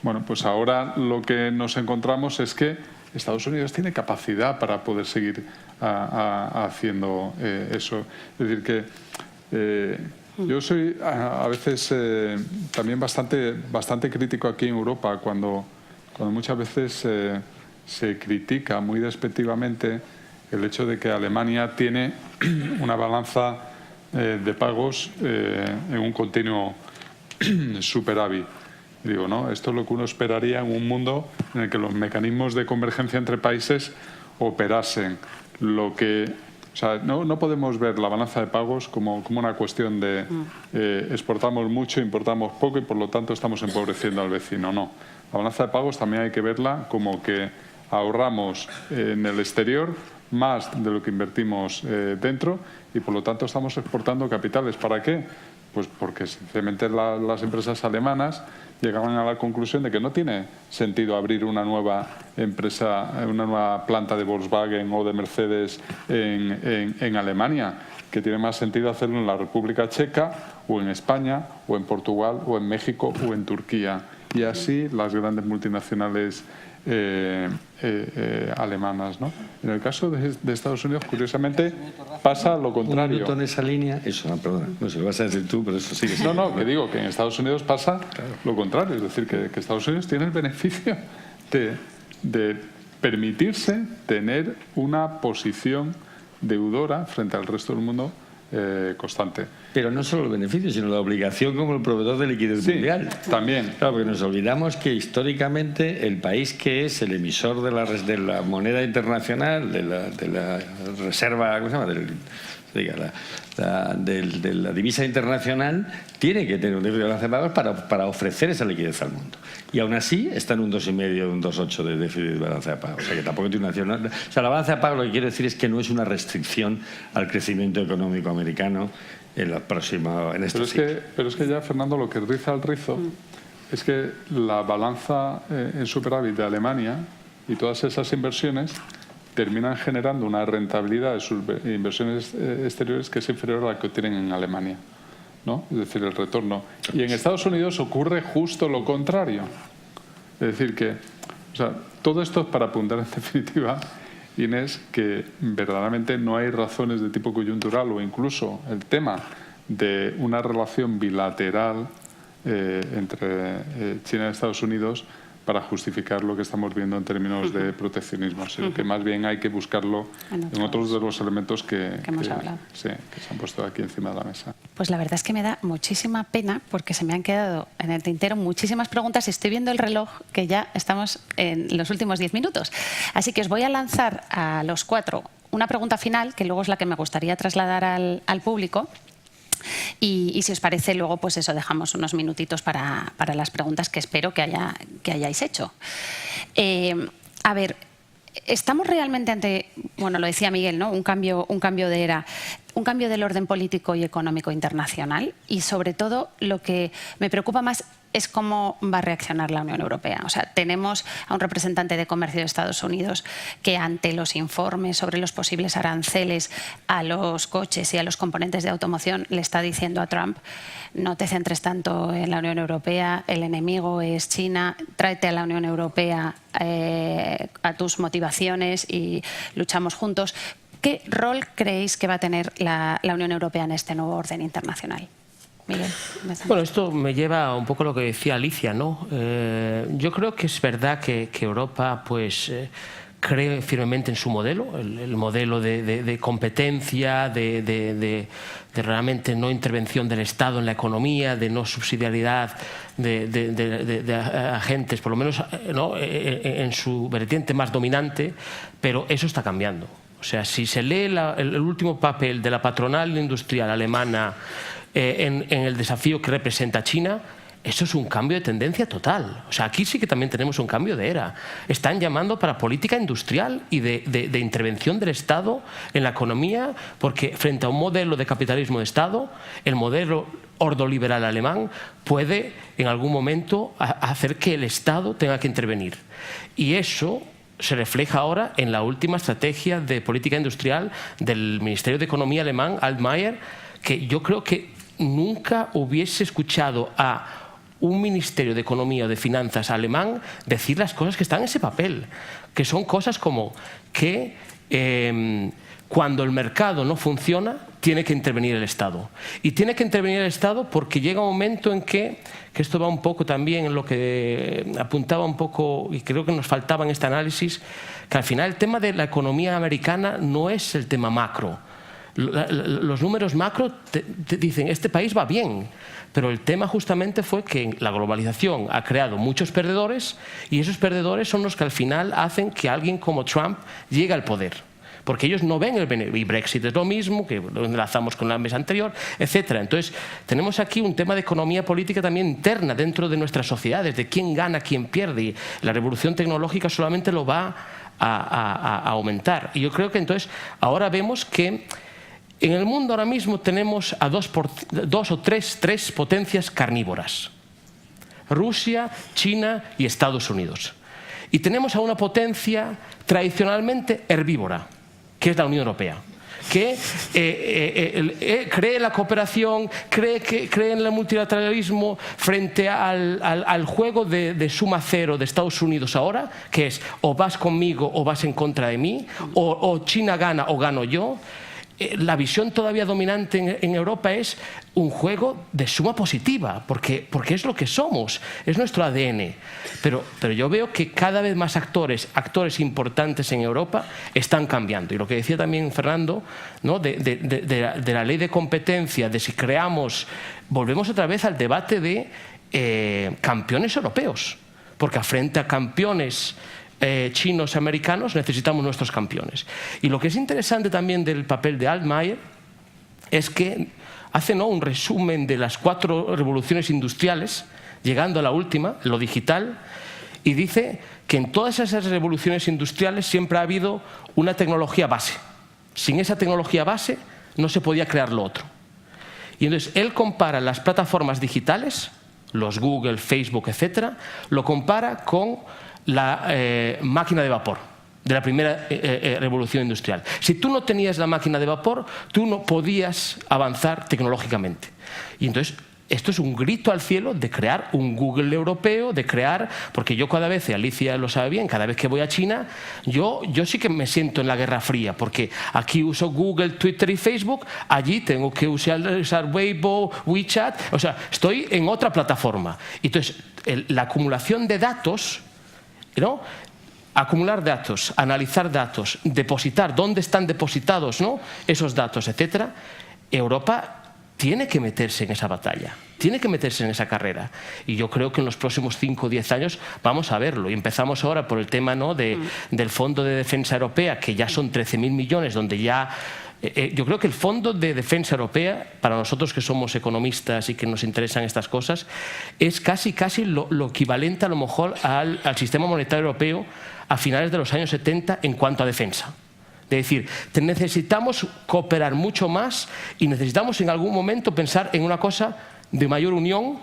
Bueno, pues ahora lo que nos encontramos es que Estados Unidos tiene capacidad para poder seguir haciendo eso. Es decir, que yo soy a veces también bastante crítico aquí en Europa cuando muchas veces se critica muy despectivamente el hecho de que Alemania tiene una balanza de pagos en un continuo superávit. Digo, ¿no? Esto es lo que uno esperaría en un mundo en el que los mecanismos de convergencia entre países operasen. O sea, no podemos ver la balanza de pagos como una cuestión de exportamos mucho, importamos poco y por lo tanto estamos empobreciendo al vecino. No. La balanza de pagos también hay que verla como que ahorramos en el exterior más de lo que invertimos dentro y por lo tanto estamos exportando capitales. ¿Para qué? Pues porque sencillamente las empresas alemanas llegaban a la conclusión de que no tiene sentido abrir una nueva empresa, una nueva planta de Volkswagen o de Mercedes en Alemania, que tiene más sentido hacerlo en la República Checa o en España o en Portugal o en México o en Turquía. Y así las grandes multinacionales alemanas, ¿no? En el caso de Estados Unidos, curiosamente, pasa lo contrario. Un minuto en esa línea, eso, perdona, no se lo vas a decir tú, pero eso sí que... No, que digo que en Estados Unidos pasa lo contrario, es decir, que Estados Unidos tiene el beneficio de permitirse tener una posición deudora frente al resto del mundo constante. Pero no solo el beneficio, sino la obligación como el proveedor de liquidez mundial. También. Claro, porque nos olvidamos que históricamente el país que es el emisor de la moneda internacional, de la reserva, ¿cómo se llama? De la divisa internacional, tiene que tener un déficit de balance de pagos para ofrecer esa liquidez al mundo. Y aún así está en un 2,5, un 2,8 de déficit de balance de pagos. O sea, que tampoco tiene una... O sea, la balance de pagos lo que quiere decir es que no es una restricción al crecimiento económico americano en la próxima... Pero es que ya, Fernando, lo que riza al rizo es que la balanza en superávit de Alemania y todas esas inversiones terminan generando una rentabilidad de sus inversiones exteriores que es inferior a la que obtienen en Alemania, ¿no? Es decir, el retorno. Y en Estados Unidos ocurre justo lo contrario. Es decir, que todo esto es para apuntar en definitiva, Inés, que verdaderamente no hay razones de tipo coyuntural o incluso el tema de una relación bilateral entre China y Estados Unidos para justificar lo que estamos viendo en términos de proteccionismo, sino que más bien hay que buscarlo en otros de los elementos que hemos hablado. Sí, que se han puesto aquí encima de la mesa. Pues la verdad es que me da muchísima pena porque se me han quedado en el tintero muchísimas preguntas y estoy viendo el reloj que ya estamos en los últimos 10 minutos. Así que os voy a lanzar a los 4 una pregunta final, que luego es la que me gustaría trasladar al público. Y si os parece, luego pues eso, dejamos unos minutitos para las preguntas que espero que hayáis hecho. A ver, estamos realmente ante, bueno, lo decía Miguel, ¿no? un cambio de era, un cambio del orden político y económico internacional, y sobre todo lo que me preocupa más es cómo va a reaccionar la Unión Europea. O sea, tenemos a un representante de comercio de Estados Unidos que ante los informes sobre los posibles aranceles a los coches y a los componentes de automoción le está diciendo a Trump: no te centres tanto en la Unión Europea, el enemigo es China, tráete a la Unión Europea a tus motivaciones y luchamos juntos. ¿Qué rol creéis que va a tener la Unión Europea en este nuevo orden internacional? Miguel. Bueno, esto me lleva a un poco lo que decía Alicia, ¿no? Yo creo que es verdad que Europa pues cree firmemente en su modelo, el modelo de competencia, de realmente no intervención del Estado en la economía, de no subsidiariedad de agentes, por lo menos, ¿no?, en su vertiente más dominante, pero eso está cambiando. O sea, si se lee el último papel de la patronal industrial alemana en el desafío que representa China, eso es un cambio de tendencia total. O sea, aquí sí que también tenemos un cambio de era. Están llamando para política industrial y de intervención del Estado en la economía, porque frente a un modelo de capitalismo de Estado, el modelo ordoliberal alemán puede en algún momento hacer que el Estado tenga que intervenir. Y eso se refleja ahora en la última estrategia de política industrial del Ministerio de Economía alemán, Altmaier, que yo creo que nunca hubiese escuchado a un Ministerio de Economía o de Finanzas alemán decir las cosas que están en ese papel, que son cosas como que cuando el mercado no funciona, tiene que intervenir el Estado. Y tiene que intervenir el Estado porque llega un momento en que esto va un poco también en lo que apuntaba un poco, y creo que nos faltaba en este análisis, que al final el tema de la economía americana no es el tema macro. Los números macro te dicen, este país va bien, pero el tema justamente fue que la globalización ha creado muchos perdedores y esos perdedores son los que al final hacen que alguien como Trump llegue al poder. Porque ellos no ven el beneficio. Y Brexit es lo mismo, que lo enlazamos con la mesa anterior, etc. Entonces, tenemos aquí un tema de economía política también interna dentro de nuestras sociedades, de quién gana, quién pierde. Y la revolución tecnológica solamente lo va a aumentar. Y yo creo que entonces ahora vemos que en el mundo ahora mismo tenemos a dos o tres potencias carnívoras: Rusia, China y Estados Unidos. Y tenemos a una potencia tradicionalmente herbívora, que es la Unión Europea, que cree en la cooperación, cree en el multilateralismo frente al juego de suma cero de Estados Unidos ahora, que es o vas conmigo o vas en contra de mí, o China gana o gano yo. La visión todavía dominante en Europa es un juego de suma positiva, porque es lo que somos, es nuestro ADN. Pero yo veo que cada vez más actores importantes en Europa están cambiando. Y lo que decía también Fernando, ¿no?, de la ley de competencia, de si creamos, volvemos otra vez al debate de campeones europeos, porque frente a campeones chinos, americanos, necesitamos nuestros campeones. Y lo que es interesante también del papel de Altmaier es que hace un resumen de las 4 revoluciones industriales, llegando a la última, lo digital, y dice que en todas esas revoluciones industriales siempre ha habido una tecnología base. Sin esa tecnología base no se podía crear lo otro. Y entonces él compara las plataformas digitales los Google, Facebook, etcétera, lo compara con la máquina de vapor de la primera revolución industrial. Si tú no tenías la máquina de vapor, tú no podías avanzar tecnológicamente. Y entonces esto es un grito al cielo de crear un Google europeo, de crear, porque yo cada vez, y Alicia lo sabe bien, cada vez que voy a China, yo sí que me siento en la Guerra Fría, porque aquí uso Google, Twitter y Facebook, allí tengo que usar Weibo, WeChat, o sea, estoy en otra plataforma. Entonces, la acumulación de datos, ¿no? Acumular datos, analizar datos, depositar, dónde están depositados, ¿no? Esos datos, etcétera, Europa tiene que meterse en esa batalla, tiene que meterse en esa carrera. Y yo creo que en los próximos 5 o 10 años vamos a verlo. Y empezamos ahora por el tema, ¿no?, del Fondo de Defensa Europea, que ya son 13.000 millones, donde ya... yo creo que el Fondo de Defensa Europea, para nosotros que somos economistas y que nos interesan estas cosas, es casi lo equivalente a lo mejor al sistema monetario europeo a finales de los años 70 en cuanto a defensa. Es decir, necesitamos cooperar mucho más y necesitamos en algún momento pensar en una cosa de mayor unión,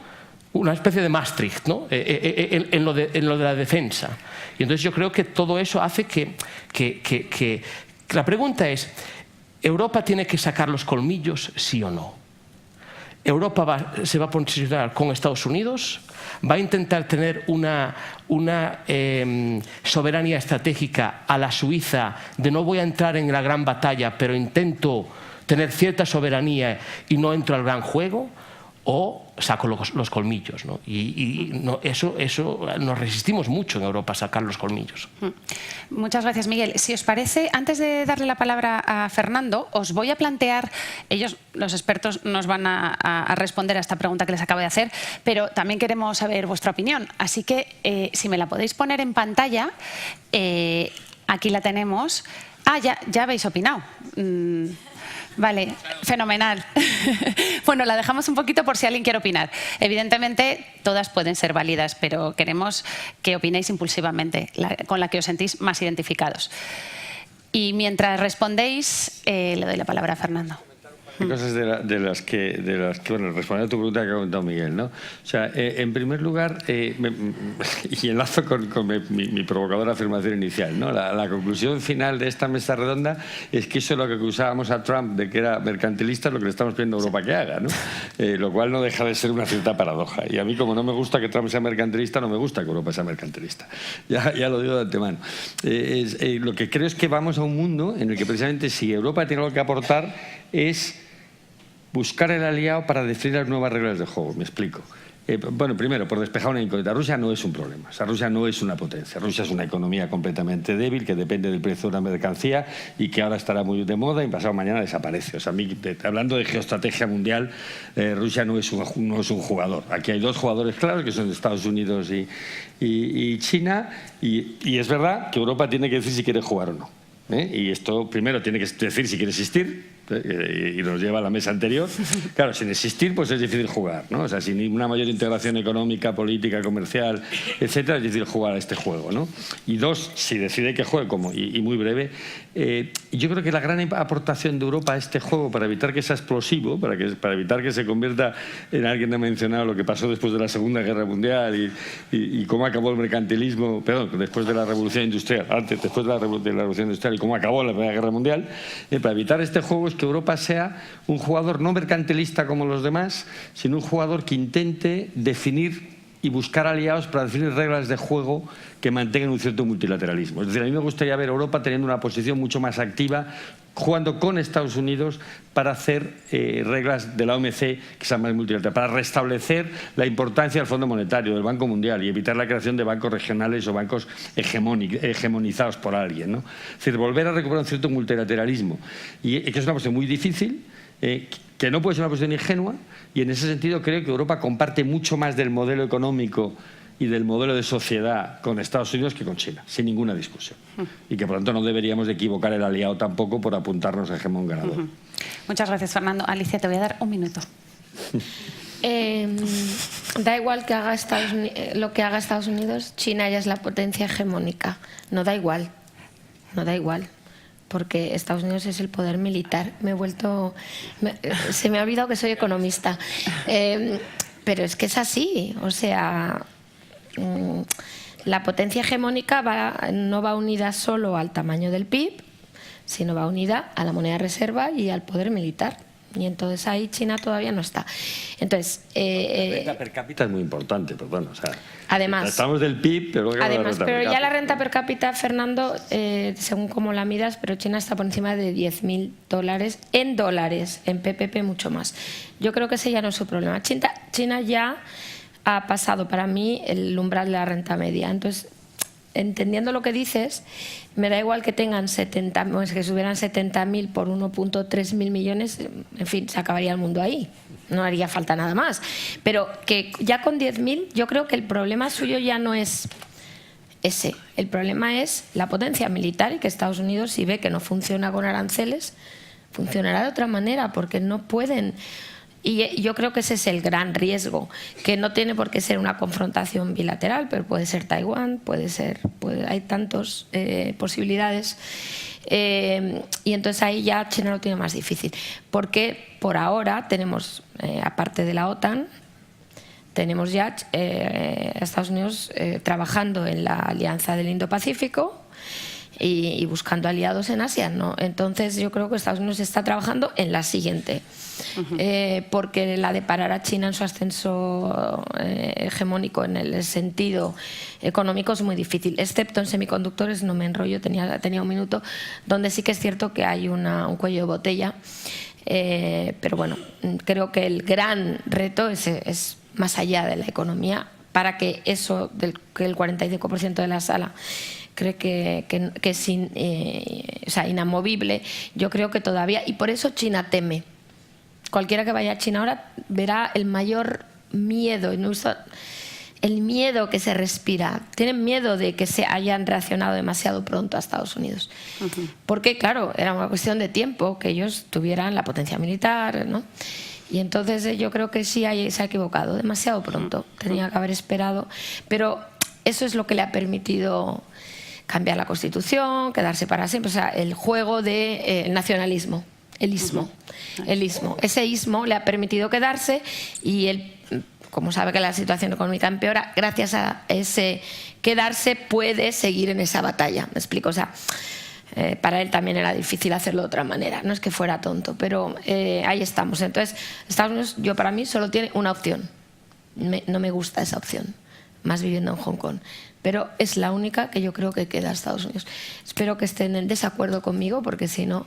una especie de Maastricht, ¿no?, en lo de la defensa. Y entonces yo creo que todo eso hace que la pregunta es, ¿Europa tiene que sacar los colmillos, sí o no? ¿Europa se va a posicionar con Estados Unidos? ¿Va a intentar tener una soberanía estratégica a la Suiza de no voy a entrar en la gran batalla, pero intento tener cierta soberanía y no entro al gran juego? ¿O saco los colmillos, ¿no? Eso nos resistimos mucho en Europa a sacar los colmillos. Muchas gracias, Miguel. Si os parece, antes de darle la palabra a Fernando, os voy a plantear, ellos, los expertos, nos van a responder a esta pregunta que les acabo de hacer, pero también queremos saber vuestra opinión. Así que, si me la podéis poner en pantalla, aquí la tenemos. Ah, ya habéis opinado. Vale, fenomenal. Bueno, la dejamos un poquito por si alguien quiere opinar. Evidentemente, todas pueden ser válidas, pero queremos que opinéis impulsivamente, con la que os sentís más identificados. Y mientras respondéis, le doy la palabra a Fernando. Hay cosas de las que, bueno, respondiendo a tu pregunta que ha comentado Miguel, ¿no? O sea, en primer lugar, y enlazo con mi provocadora afirmación inicial, ¿no? La conclusión final de esta mesa redonda es que eso es lo que acusábamos a Trump de que era mercantilista, es lo que le estamos pidiendo a Europa que haga, ¿no? Lo cual no deja de ser una cierta paradoja. Y a mí, como no me gusta que Trump sea mercantilista, no me gusta que Europa sea mercantilista. Ya lo digo de antemano. Lo que creo es que vamos a un mundo en el que precisamente si Europa tiene algo que aportar es buscar el aliado para definir las nuevas reglas de juego. Me explico. Bueno, primero, por despejar una incógnita, Rusia no es un problema. O sea, Rusia no es una potencia. Rusia es una economía completamente débil que depende del precio de una mercancía y que ahora estará muy de moda y pasado mañana desaparece. O sea, hablando de geoestrategia mundial, Rusia no es un jugador. Aquí hay dos jugadores claros, que son Estados Unidos y China, y es verdad que Europa tiene que decir si quiere jugar o no. Y esto primero tiene que decir si quiere existir, y nos lleva a la mesa anterior. Claro, sin existir pues es difícil jugar, ¿no? O sea, sin una mayor integración económica, política, comercial, etcétera, es difícil jugar a este juego, ¿no? Y dos, si decide que juegue, como y muy breve, yo creo que la gran aportación de Europa a este juego para evitar que sea explosivo, para evitar que se convierta en, alguien ha mencionado lo que pasó después de la Segunda Guerra Mundial y cómo acabó el mercantilismo, perdón, después de la Revolución Industrial, después de la Revolución Industrial y cómo acabó la Primera Guerra Mundial, para evitar este juego es que Europa sea un jugador no mercantilista como los demás, sino un jugador que intente definir y buscar aliados para definir reglas de juego que mantengan un cierto multilateralismo. Es decir, a mí me gustaría ver a Europa teniendo una posición mucho más activa, jugando con Estados Unidos para hacer reglas de la OMC que sean más multilaterales, para restablecer la importancia del Fondo Monetario, del Banco Mundial y evitar la creación de bancos regionales o bancos hegemonizados por alguien, ¿no? Es decir, volver a recuperar un cierto multilateralismo, y que es una posición muy difícil, que no puede ser una posición ingenua, y en ese sentido creo que Europa comparte mucho más del modelo económico y del modelo de sociedad con Estados Unidos que con China, sin ninguna discusión. Y que por lo tanto no deberíamos de equivocar el aliado tampoco por apuntarnos a hegemón ganador. Muchas gracias, Fernando. Alicia, te voy a dar un minuto. Da igual que haga lo que haga Estados Unidos, China ya es la potencia hegemónica. No da igual, no da igual. Porque Estados Unidos es el poder militar. Se me ha olvidado que soy economista. Pero es que es así, o sea, la potencia hegemónica no va unida solo al tamaño del PIB, sino va unida a la moneda de reserva y al poder militar. Y entonces ahí China todavía no está. Entonces, la renta per cápita es muy importante, perdón. O sea, además, estamos del PIB, pero luego además, pero ya la renta per cápita, Fernando, según cómo la midas, pero China está por encima de $10.000 en dólares, en PPP mucho más. Yo creo que ese ya no es su problema. China ya ha pasado para mí el umbral de la renta media. Entonces, entendiendo lo que dices, me da igual que tengan que subieran 70.000 por 1.3 mil millones, en fin, se acabaría el mundo ahí, no haría falta nada más. Pero que ya con 10.000, yo creo que el problema suyo ya no es ese, el problema es la potencia militar, y que Estados Unidos, si ve que no funciona con aranceles, funcionará de otra manera, porque no pueden. Y yo creo que ese es el gran riesgo, que no tiene por qué ser una confrontación bilateral, pero puede ser Taiwán, hay tantas posibilidades. Y entonces ahí ya China lo tiene más difícil, porque por ahora tenemos, aparte de la OTAN, tenemos ya Estados Unidos trabajando en la Alianza del Indo-Pacífico y buscando aliados en Asia, ¿no? Entonces yo creo que Estados Unidos está trabajando en la siguiente, porque la de parar a China en su ascenso hegemónico en el sentido económico es muy difícil, excepto en semiconductores, no me enrollo, tenía un minuto, donde sí que es cierto que hay un cuello de botella, pero bueno, creo que el gran reto es más allá de la economía, para que eso, que el 45% de la sala cree que es inamovible, yo creo que todavía, y por eso China teme. Cualquiera que vaya a China ahora verá el mayor miedo, el miedo que se respira. Tienen miedo de que se hayan reaccionado demasiado pronto a Estados Unidos. Porque, claro, era una cuestión de tiempo que ellos tuvieran la potencia militar, ¿no? Y entonces yo creo que sí se ha equivocado demasiado pronto. Tenía que haber esperado. Pero eso es lo que le ha permitido cambiar la Constitución, quedarse para siempre. O sea, el juego del nacionalismo, el ismo. Ese ismo le ha permitido quedarse, y él, como sabe que la situación económica empeora, gracias a ese quedarse puede seguir en esa batalla. ¿Me explico? O sea, para él también era difícil hacerlo de otra manera, no es que fuera tonto, pero ahí estamos. Entonces, Estados Unidos, para mí, solo tiene una opción. No me gusta esa opción, más viviendo en Hong Kong, pero es la única que yo creo que queda a Estados Unidos. Espero que estén en desacuerdo conmigo, porque si no,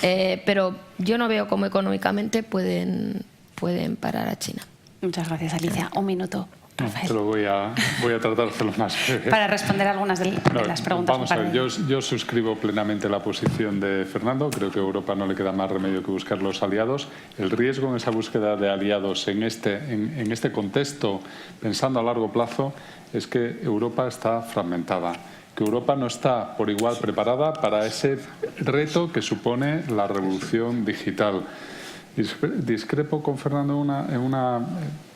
pero yo no veo cómo económicamente pueden parar a China. Muchas gracias, Alicia. Un minuto, Rafael. Te lo voy a tratar de hacerlo más breve. Para responder algunas de las preguntas. Vamos a ver, yo suscribo plenamente la posición de Fernando. Creo que a Europa no le queda más remedio que buscar los aliados. El riesgo en esa búsqueda de aliados en este contexto, pensando a largo plazo, es que Europa está fragmentada, que Europa no está por igual preparada para ese reto que supone la revolución digital. Discrepo con Fernando en una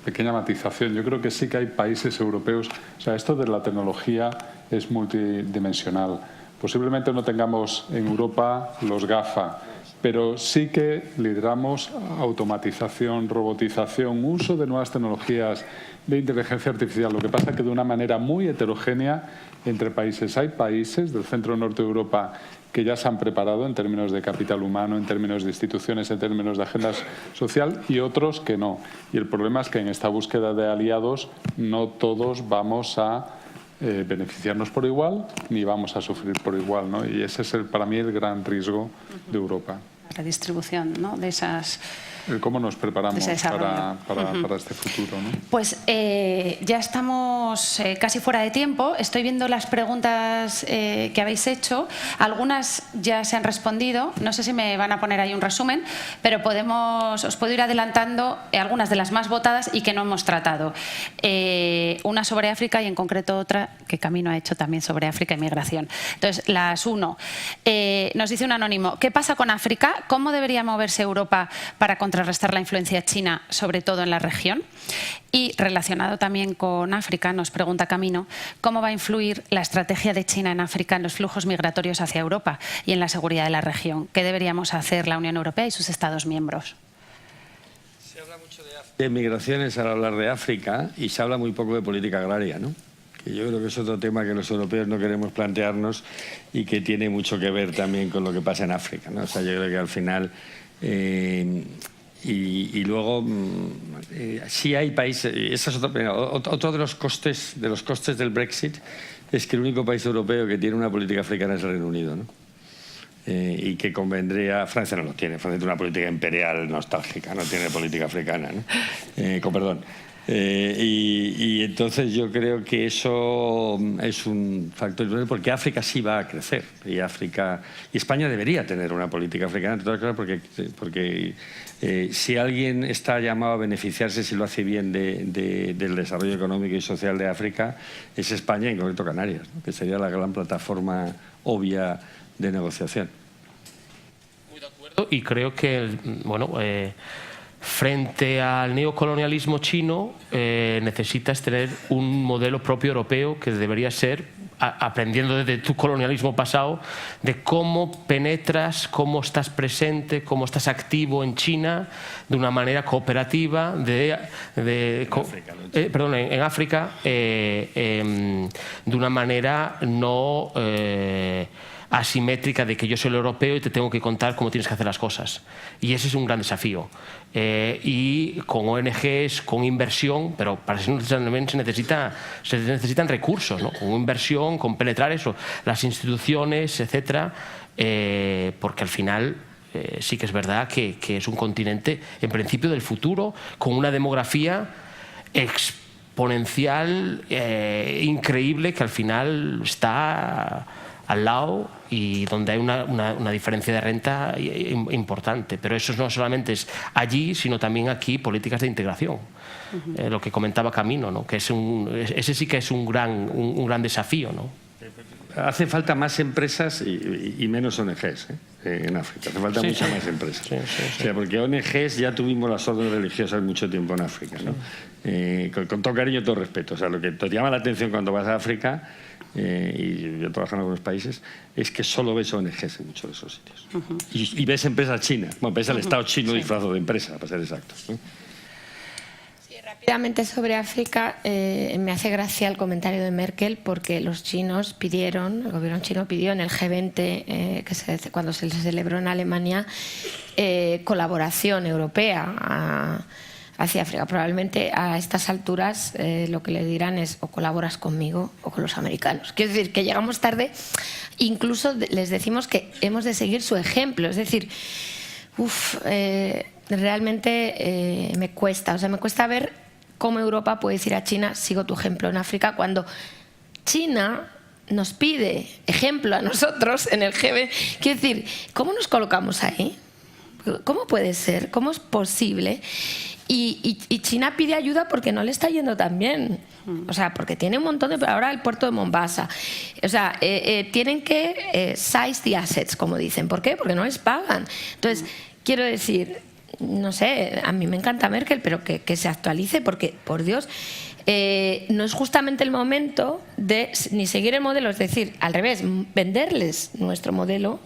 pequeña matización. Yo creo que sí que hay países europeos, o sea, esto de la tecnología es multidimensional. Posiblemente no tengamos en Europa los GAFA, pero sí que lideramos automatización, robotización, uso de nuevas tecnologías de inteligencia artificial. Lo que pasa es que de una manera muy heterogénea entre países. Hay países del centro-norte de Europa que ya se han preparado en términos de capital humano, en términos de instituciones, en términos de agenda social, y otros que no. Y el problema es que en esta búsqueda de aliados no todos vamos a beneficiarnos por igual ni vamos a sufrir por igual, ¿no? Y ese es para mí el gran riesgo de Europa. La distribución, ¿no?, de esas... ¿Cómo nos preparamos para este futuro, ¿no? Pues ya estamos casi fuera de tiempo. Estoy viendo las preguntas que habéis hecho. Algunas ya se han respondido. No sé si me van a poner ahí un resumen, pero os puedo ir adelantando algunas de las más votadas y que no hemos tratado. Una sobre África y en concreto otra que Camino ha hecho también sobre África y migración. Entonces, las 1. Nos dice un anónimo: ¿qué pasa con África? ¿Cómo debería moverse Europa para contrarrestar la influencia china, sobre todo en la región? Y relacionado también con África, nos pregunta Camino, ¿cómo va a influir la estrategia de China en África en los flujos migratorios hacia Europa y en la seguridad de la región? ¿Qué deberíamos hacer la Unión Europea y sus Estados miembros? Se habla mucho de África. de migraciones al hablar de África y se habla muy poco de política agraria, ¿no? Que yo creo que es otro tema que los europeos no queremos plantearnos y que tiene mucho que ver también con lo que pasa en África, ¿no? O sea, yo creo que al final... y luego sí hay países, esa es otro de los costes del Brexit, es que el único país europeo que tiene una política africana es el Reino Unido, ¿no? Y que convendría... Francia no lo tiene, Francia tiene una política imperial nostálgica, no tiene política africana, ¿no? Con perdón. Y entonces yo creo que eso es un factor, porque África sí va a crecer y España debería tener una política africana, entre otras cosas, porque si alguien está llamado a beneficiarse, si lo hace bien del desarrollo económico y social de África, es España, en concreto Canarias, ¿no? Que sería la gran plataforma obvia de negociación. Muy de acuerdo, y creo que frente al neocolonialismo chino necesitas tener un modelo propio europeo que debería ser, aprendiendo de tu colonialismo pasado, de cómo penetras, cómo estás presente, cómo estás activo en China de una manera cooperativa, en África, de una manera no asimétrica de que yo soy el europeo y te tengo que contar cómo tienes que hacer las cosas. Y ese es un gran desafío. Y con ONGs, con inversión, pero para eso también se necesitan recursos, ¿no? Con inversión, con penetrar eso, las instituciones, etcétera, porque al final sí que es verdad que es un continente, en principio, del futuro, con una demografía exponencial, increíble, que al final está al lado y donde hay una diferencia de renta importante. Pero eso no solamente es allí, sino también aquí políticas de integración. Lo que comentaba Camino, ¿no? Que ese sí que es un gran desafío, ¿no? Hace falta más empresas y menos ONGs en África. Hace falta muchas más empresas. Sí. O sea, porque ONGs ya tuvimos las órdenes religiosas mucho tiempo en África, ¿no? Con todo cariño y todo respeto. O sea, lo que te llama la atención cuando vas a África, y yo trabajando en algunos países, es que solo ves ONGs en muchos de esos sitios. Y ves empresas chinas. Bueno, ves al Estado chino disfrazado de empresa, para ser exactos, ¿no? Rápidamente sobre África, me hace gracia el comentario de Merkel, porque los chinos pidieron, el gobierno chino pidió en el G20, cuando se celebró en Alemania, colaboración europea hacia África. Probablemente a estas alturas lo que le dirán es o colaboras conmigo o con los americanos. Quiero decir que llegamos tarde, incluso les decimos que hemos de seguir su ejemplo. Es decir, realmente me cuesta ver cómo Europa puede decir a China, sigo tu ejemplo en África, cuando China nos pide ejemplo a nosotros en el G20. Quiero decir, ¿cómo nos colocamos ahí? ¿Cómo puede ser? ¿Cómo es posible? Y China pide ayuda porque no le está yendo tan bien. O sea, porque tiene un montón de... Ahora el puerto de Mombasa. O sea, tienen que size the assets, como dicen. ¿Por qué? Porque no les pagan. Entonces, quiero decir, no sé, a mí me encanta Merkel, pero que se actualice, porque, por Dios, no es justamente el momento de ni seguir el modelo, es decir, al revés, venderles nuestro modelo,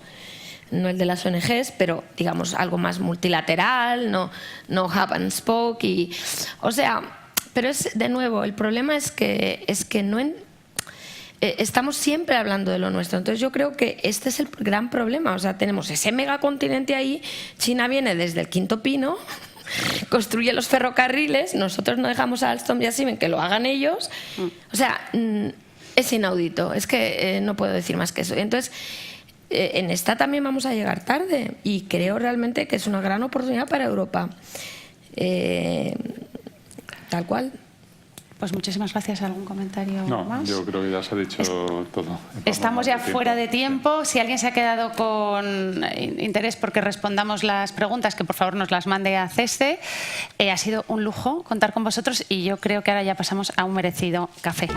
no el de las ONGs, pero digamos algo más multilateral, no hub and spoke, o sea, pero es, de nuevo, el problema es que no estamos siempre hablando de lo nuestro. Entonces yo creo que este es el gran problema. O sea, tenemos ese megacontinente ahí, China viene desde el quinto pino, construye los ferrocarriles, nosotros no dejamos a Alstom y a Siemens que lo hagan ellos. O sea, es inaudito, es que no puedo decir más que eso. Entonces, en esta también vamos a llegar tarde y creo realmente que es una gran oportunidad para Europa. Tal cual. Pues muchísimas gracias. ¿Algún comentario más? Yo creo que ya se ha dicho todo. Estamos ya fuera de tiempo. Si alguien se ha quedado con interés porque respondamos las preguntas, que por favor nos las mande a CESE. Ha sido un lujo contar con vosotros y yo creo que ahora ya pasamos a un merecido café.